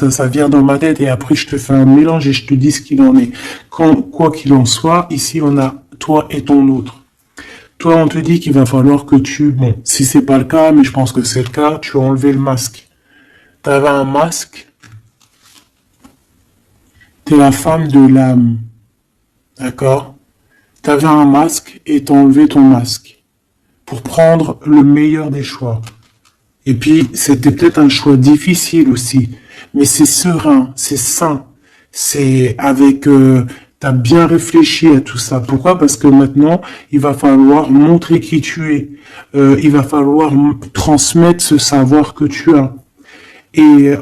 ça vient dans ma tête et après je te fais un mélange et je te dis ce qu'il en est. Quoi qu'il en soit, ici on a toi et ton autre. Toi, on te dit qu'il va falloir que bon, si c'est pas le cas, mais je pense que c'est le cas, tu as enlevé le masque. T'avais un masque, t'es la femme de l'âme. D'accord? T'avais un masque et t'as enlevé ton masque pour prendre le meilleur des choix. Et puis, c'était peut-être un choix difficile aussi, mais c'est serein, c'est sain, c'est avec... t'as bien réfléchi à tout ça. Pourquoi? Parce que maintenant, il va falloir montrer qui tu es. Il va falloir transmettre ce savoir que tu as. Et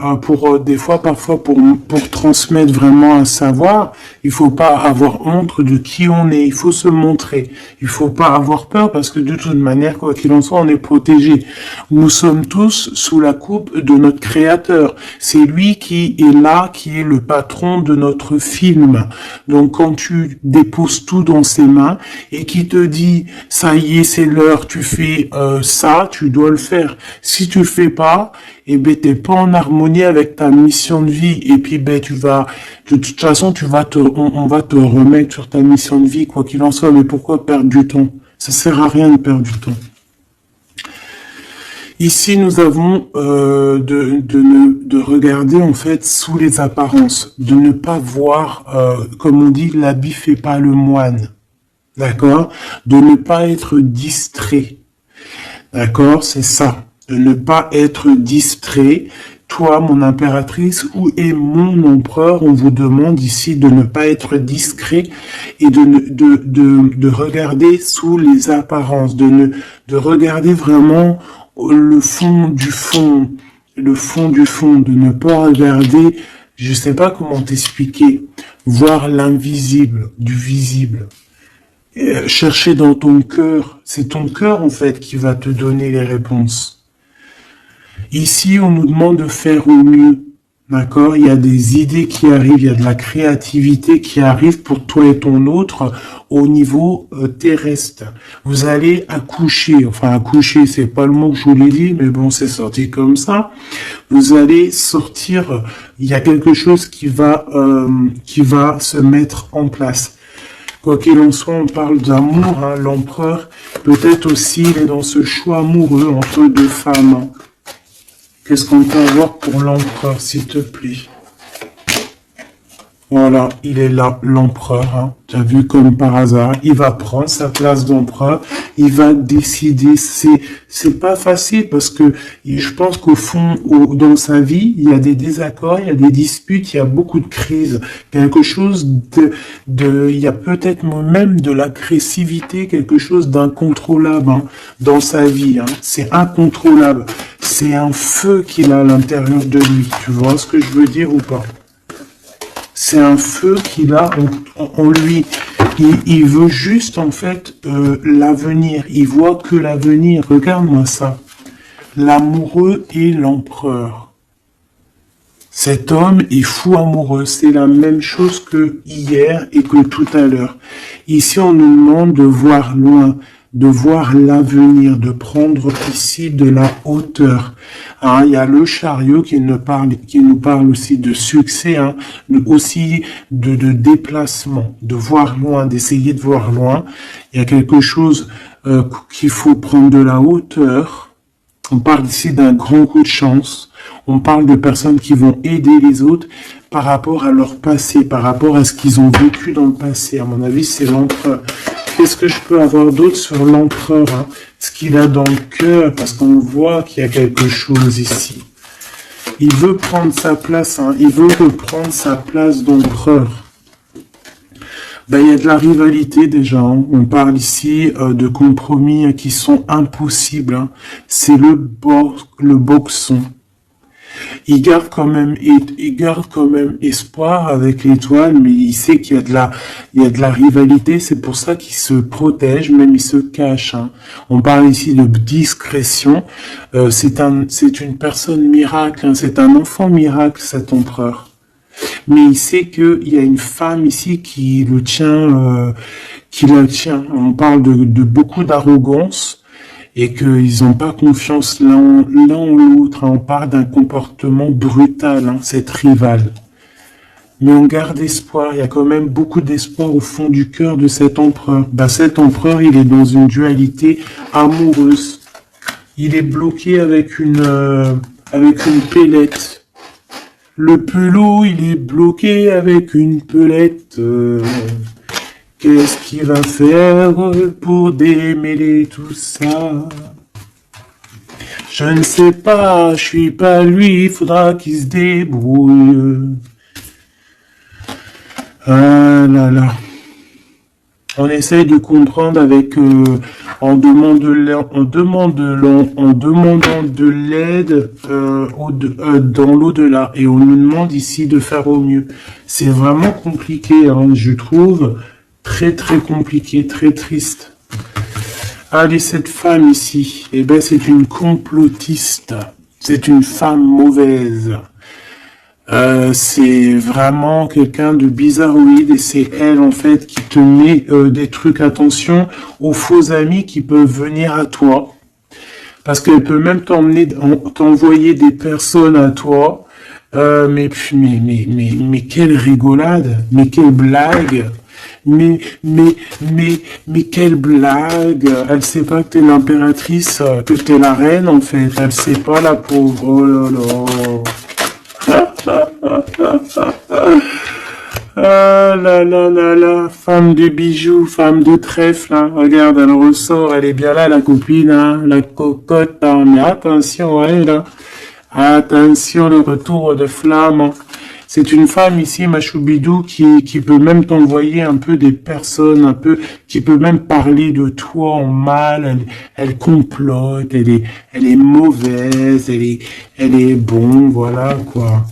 des fois, parfois, pour transmettre vraiment un savoir, il faut pas avoir honte de qui on est. Il faut se montrer. Il faut pas avoir peur parce que de toute manière, quoi qu'il en soit, on est protégé. Nous sommes tous sous la coupe de notre Créateur. C'est lui qui est là, qui est le patron de notre film. Donc, quand tu déposes tout dans ses mains et qui te dit, ça y est, c'est l'heure, tu fais ça, tu dois le faire. Si tu le fais pas, et ben t'es pas en harmonie avec ta mission de vie et puis ben de toute façon on va te remettre sur ta mission de vie quoi qu'il en soit. Mais pourquoi perdre du temps? Ça sert à rien de perdre du temps. Ici nous avons de regarder en fait sous les apparences, de ne pas voir comme on dit l'habit fait pas le moine, d'accord, de ne pas être distrait, d'accord, c'est ça. De ne pas être distrait. Toi, mon impératrice, où est mon empereur? On vous demande ici de ne pas être discret et de regarder sous les apparences, de regarder vraiment le fond du fond, de ne pas regarder, je sais pas comment t'expliquer, voir l'invisible du visible. Chercher dans ton cœur, c'est ton cœur en fait qui va te donner les réponses. Ici, on nous demande de faire au mieux, d'accord? Il y a des idées qui arrivent, il y a de la créativité qui arrive pour toi et ton autre au niveau terrestre. Vous allez accoucher, enfin accoucher, c'est pas le mot que je voulais dire, mais bon, c'est sorti comme ça. Vous allez sortir, il y a quelque chose qui va se mettre en place. Quoi qu'il en soit, on parle d'amour, hein, l'empereur, peut-être aussi, il est dans ce choix amoureux entre deux femmes, hein. Qu'est-ce qu'on peut avoir pour l'empereur, s'il te plaît? Voilà, il est là, l'empereur. Hein. Tu as vu comme par hasard, il va prendre sa place d'empereur, il va décider. C'est pas facile parce que je pense qu'au fond, dans sa vie, il y a des désaccords, il y a des disputes, il y a beaucoup de crises, quelque chose il y a peut-être même de l'agressivité, quelque chose d'incontrôlable hein, dans sa vie. Hein. C'est incontrôlable. C'est un feu qu'il a à l'intérieur de lui. Tu vois ce que je veux dire ou pas? C'est un feu qu'il a en lui. Il veut juste, en fait, l'avenir. Il voit que l'avenir. Regarde-moi ça. L'amoureux et l'empereur. Cet homme est fou amoureux. C'est la même chose que hier et que tout à l'heure. Ici, on nous demande de voir loin, de voir l'avenir, de prendre ici de la hauteur. Hein, il y a le chariot qui nous parle aussi de succès, hein, aussi de déplacement, de voir loin, d'essayer de voir loin. Il y a quelque chose qu'il faut prendre de la hauteur. On parle ici d'un grand coup de chance. On parle de personnes qui vont aider les autres par rapport à leur passé, par rapport à ce qu'ils ont vécu dans le passé. À mon avis, c'est l'empereur. Qu'est-ce que je peux avoir d'autre sur l'empereur, hein? Ce qu'il a dans le cœur, parce qu'on voit qu'il y a quelque chose ici. Il veut prendre sa place, hein. Il veut reprendre sa place d'empereur. Ben, il y a de la rivalité déjà, hein. On parle ici de compromis qui sont impossibles, hein. C'est le boxon. Il garde quand même espoir avec l'étoile, mais il sait qu'il y a de la rivalité. C'est pour ça qu'il se protège, même il se cache, hein. On parle ici de discrétion. C'est une personne miracle, hein. C'est un enfant miracle, cet empereur. Mais il sait qu'il y a une femme ici qui le tient, qui la tient. On parle de beaucoup d'arrogance. Et qu'ils n'ont pas confiance l'un en l'autre. On parle d'un comportement brutal, hein, cette rivale. Mais on garde espoir, il y a quand même beaucoup d'espoir au fond du cœur de cet empereur. Ben, cet empereur, il est dans une dualité amoureuse. Il est bloqué avec une pellette. Le pelot, il est bloqué avec une pelette. Qu'est-ce qu'il va faire pour démêler tout ça? Je ne sais pas, je suis pas lui, il faudra qu'il se débrouille. Ah là là. On essaye de comprendre avec, en demandant de l'aide dans l'au-delà. Et on nous demande ici de faire au mieux. C'est vraiment compliqué, hein, je trouve. Très très compliqué, très triste. Allez, cette femme ici, eh ben c'est une complotiste. C'est une femme mauvaise. C'est vraiment quelqu'un de bizarroïde et c'est elle en fait qui te met des trucs. Attention aux faux amis qui peuvent venir à toi. Parce qu'elle peut même t'envoyer des personnes à toi. Mais quelle rigolade, mais quelle blague. Mais quelle blague! Elle sait pas que t'es l'impératrice, que t'es la reine, en fait. Elle sait pas, la pauvre. Oh là là. Ah là là là là. Femme de bijoux, femme de trèfle, hein. Regarde, elle ressort. Elle est bien là, la copine, hein. La cocotte, hein. Mais attention, elle, hein. Attention, le retour de flamme, hein. C'est une femme ici, Machoubidou, qui peut même t'envoyer un peu des personnes, qui peut même parler de toi en mal. Elle complote, elle est mauvaise, elle est bon, voilà, quoi.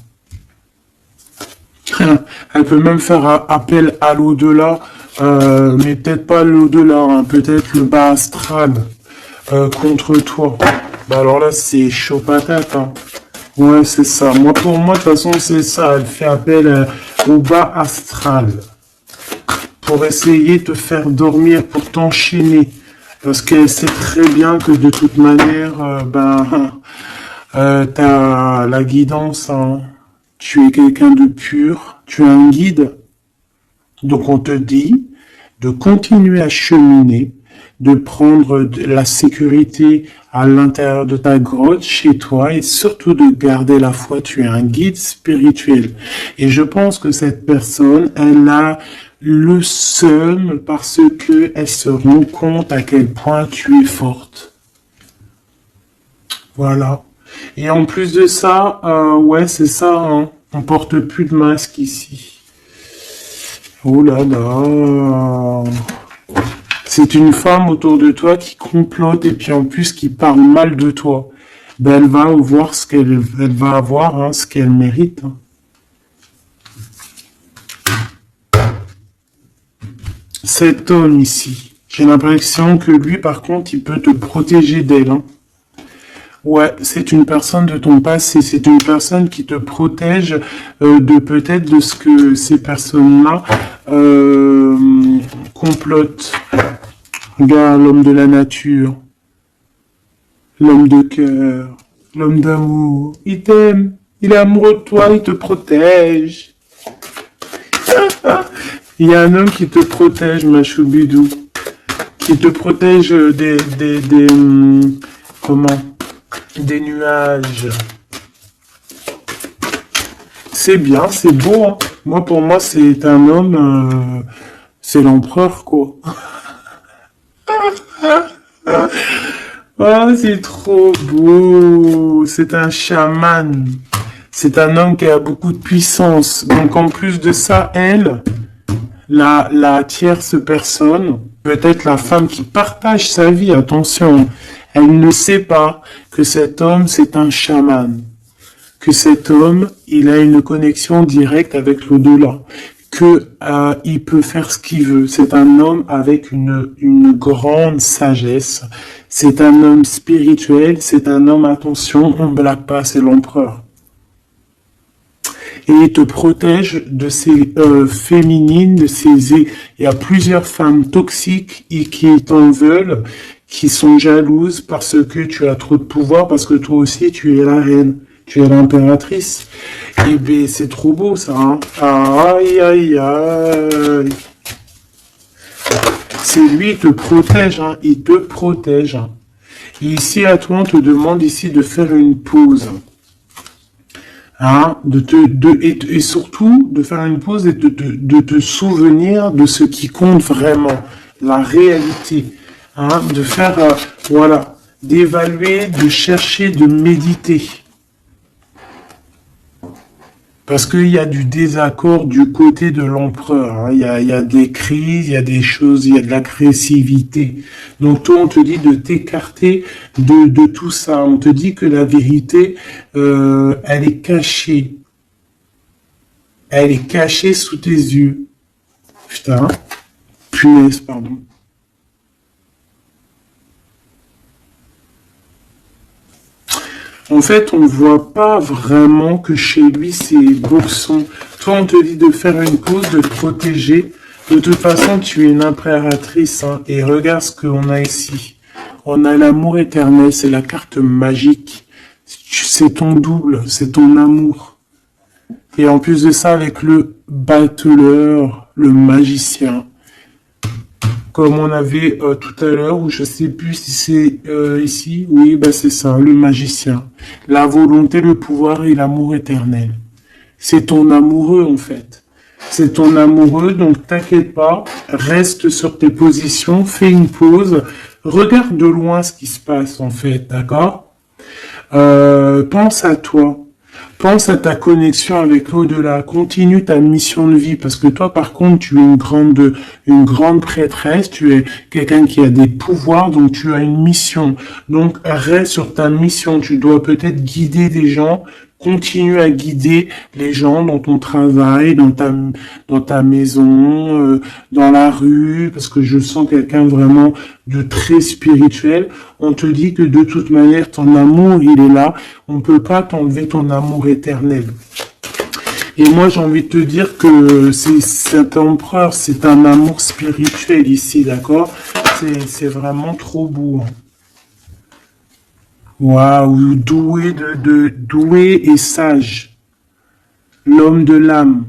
Elle peut même faire appel à l'au-delà, mais peut-être pas l'au-delà, hein, peut-être le bas astral, contre toi. Bah alors là, c'est chaud patate, hein. Ouais, c'est ça. Pour moi, de toute façon, c'est ça. Elle fait appel au bas astral pour essayer de te faire dormir, pour t'enchaîner. Parce qu'elle sait très bien que de toute manière, t'as la guidance, hein. Tu es quelqu'un de pur, tu es un guide. Donc on te dit de continuer à cheminer, de prendre la sécurité à l'intérieur de ta grotte, chez toi, et surtout de garder la foi. Tu es un guide spirituel. Et je pense que cette personne, elle a le seum parce que elle se rend compte à quel point tu es forte. Voilà. Et en plus de ça, ouais, c'est ça, hein. On porte plus de masque ici. Oh là là. C'est une femme autour de toi qui complote et puis en plus qui parle mal de toi. Ben, elle va avoir ce qu'elle va avoir, hein, ce qu'elle mérite, hein. Cet homme ici, j'ai l'impression que lui, par contre, il peut te protéger d'elle, hein. Ouais, c'est une personne de ton passé, c'est une personne qui te protège de peut-être de ce que ces personnes-là complotent. Regarde, l'homme de la nature, l'homme de cœur, l'homme d'amour, il t'aime, il est amoureux de toi, il te protège. Il y a un homme qui te protège, ma choubidou, qui te protège comment? des nuages. C'est bien, c'est beau, hein. Moi, pour moi, c'est un homme, c'est l'empereur, quoi. Oh, c'est trop beau. C'est un chaman. C'est un homme qui a beaucoup de puissance. Donc, en plus de ça, elle, la tierce personne, peut-être la femme qui partage sa vie, attention, elle ne sait pas que cet homme, c'est un chaman. Que cet homme, il a une connexion directe avec l'au-delà. Que il peut faire ce qu'il veut. C'est un homme avec une grande sagesse. C'est un homme spirituel. C'est un homme, attention, on ne blague pas, c'est l'empereur. Et il te protège de ces féminines, de ces... Il y a plusieurs femmes toxiques et qui t'en veulent, qui sont jalouses parce que tu as trop de pouvoir, parce que toi aussi tu es la reine, tu es l'impératrice. Et ben c'est trop beau ça, hein. Aïe aïe aïe. C'est lui, il te protège, hein. Il te protège. Hein. Et ici à toi, on te demande ici de faire une pause. Hein, et surtout de faire une pause et de te souvenir de ce qui compte vraiment, la réalité, hein, de faire, voilà, d'évaluer, de chercher, de méditer. Parce qu'il y a du désaccord du côté de l'empereur, hein. Il y a des crises, il y a des choses, il y a de l'agressivité. Donc toi, on te dit de t'écarter de tout ça. On te dit que la vérité, elle est cachée. Elle est cachée sous tes yeux. Putain. Punaise, pardon. En fait, on ne voit pas vraiment que chez lui, c'est bourson. Toi, on te dit de faire une pause, de te protéger. De toute façon, tu es une impératrice. Hein, et regarde ce qu'on a ici. On a l'amour éternel, c'est la carte magique. C'est ton double, c'est ton amour. Et en plus de ça, avec le battleur, le magicien. Comme on avait tout à l'heure, ou je sais plus si c'est ici, oui, bah c'est ça, le magicien. La volonté, le pouvoir et l'amour éternel. C'est ton amoureux en fait. C'est ton amoureux, donc t'inquiète pas, reste sur tes positions, fais une pause, regarde de loin ce qui se passe en fait, d'accord? Pense à toi. Pense à ta connexion avec l'au-delà. Continue ta mission de vie parce que toi, par contre, tu es une grande prêtresse. Tu es quelqu'un qui a des pouvoirs, donc tu as une mission. Donc reste sur ta mission. Tu dois peut-être guider des gens. Continue à guider les gens dans ton travail, dans ta maison, dans la rue, parce que je sens quelqu'un vraiment de très spirituel. On te dit que de toute manière, ton amour, il est là. On peut pas t'enlever ton amour éternel. Et moi, j'ai envie de te dire que cet empereur, c'est un amour spirituel ici, d'accord? C'est vraiment trop beau. Waouh, doué et sage. L'homme de l'âme.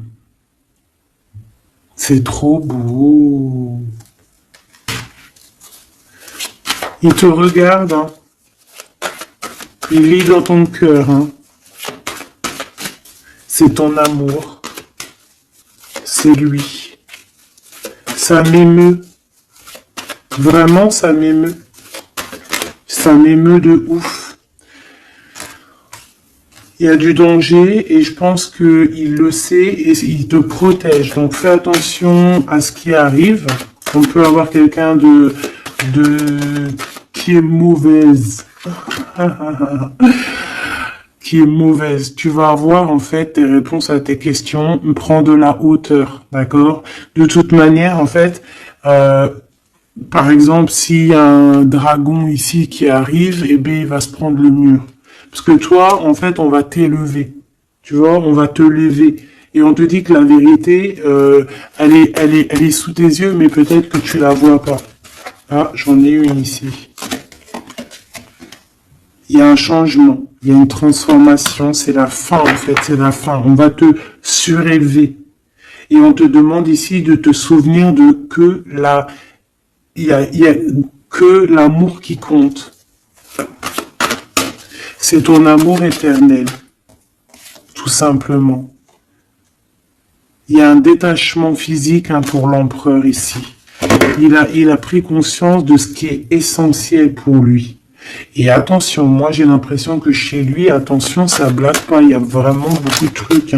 C'est trop beau. Il te regarde, hein. Il lit dans ton cœur, hein. C'est ton amour. C'est lui. Ça m'émeut. Vraiment, ça m'émeut. Ça m'émeut de ouf. Il y a du danger et je pense qu'il le sait et il te protège. Donc fais attention à ce qui arrive. On peut avoir quelqu'un qui est mauvaise. Qui est mauvaise. Tu vas avoir en fait tes réponses à tes questions. Prends de la hauteur, d'accord? De toute manière, en fait, par exemple, s'il y a un dragon ici qui arrive, eh bien, il va se prendre le mur. Parce que toi, en fait, on va t'élever. Tu vois, on va te lever. Et on te dit que la vérité, elle est sous tes yeux, mais peut-être que tu la vois pas. Ah, j'en ai une ici. Il y a un changement, il y a une transformation, c'est la fin, en fait, c'est la fin. On va te surélever. Et on te demande ici de te souvenir de que il y a que l'amour qui compte. C'est ton amour éternel, tout simplement. Il y a un détachement physique pour l'empereur ici. Il a pris conscience de ce qui est essentiel pour lui. Et attention, moi j'ai l'impression que chez lui, attention, ça blague pas, il y a vraiment beaucoup de trucs.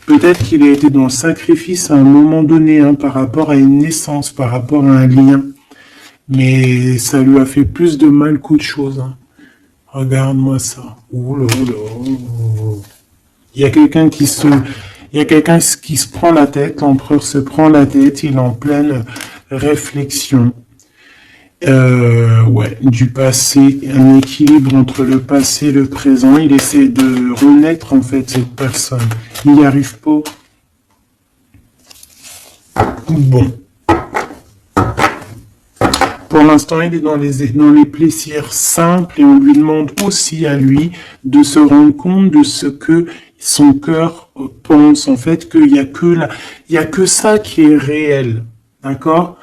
Peut-être qu'il a été dans le sacrifice à un moment donné, par rapport à une naissance, par rapport à un lien. Mais ça lui a fait plus de mal qu'autre chose. Regarde-moi ça. Ouh là là. Il y a quelqu'un qui se prend la tête, l'empereur se prend la tête, il est en pleine réflexion. Ouais, du passé, un équilibre entre le passé et le présent. Il essaie de renaître, en fait, cette personne. Il n'y arrive pas. Bon. Pour l'instant, il est dans les plaisirs simples et on lui demande aussi à lui de se rendre compte de ce que son cœur pense. En fait, qu'il y a que ça qui est réel. D'accord?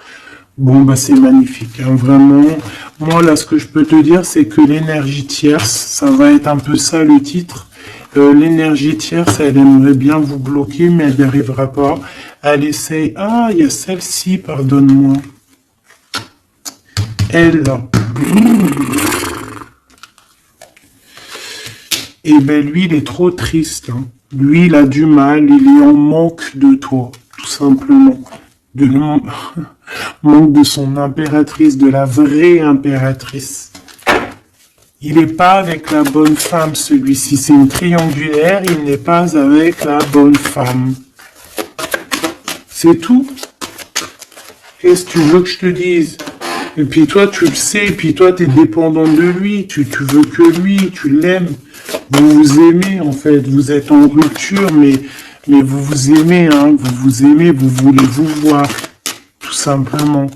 Bon, bah, c'est magnifique, vraiment. Moi, là, ce que je peux te dire, c'est que l'énergie tierce, ça va être un peu ça le titre. L'énergie tierce, elle aimerait bien vous bloquer, mais elle n'y arrivera pas. Elle essaye. Ah, il y a celle-ci, pardonne-moi. Elle, là. Eh ben, lui, il est trop triste. Lui, il a du mal, il est en manque de toi, tout simplement. Manque de son impératrice, de la vraie impératrice. Il n'est pas avec la bonne femme, celui-ci. C'est une triangulaire, il n'est pas avec la bonne femme. C'est tout. Qu'est-ce que tu veux que je te dise? Et puis toi, tu le sais, et puis toi, tu es dépendant de lui, tu veux que lui, tu l'aimes. Vous vous aimez, en fait, vous êtes en rupture, mais vous vous aimez, vous vous aimez, vous voulez vous voir, tout simplement.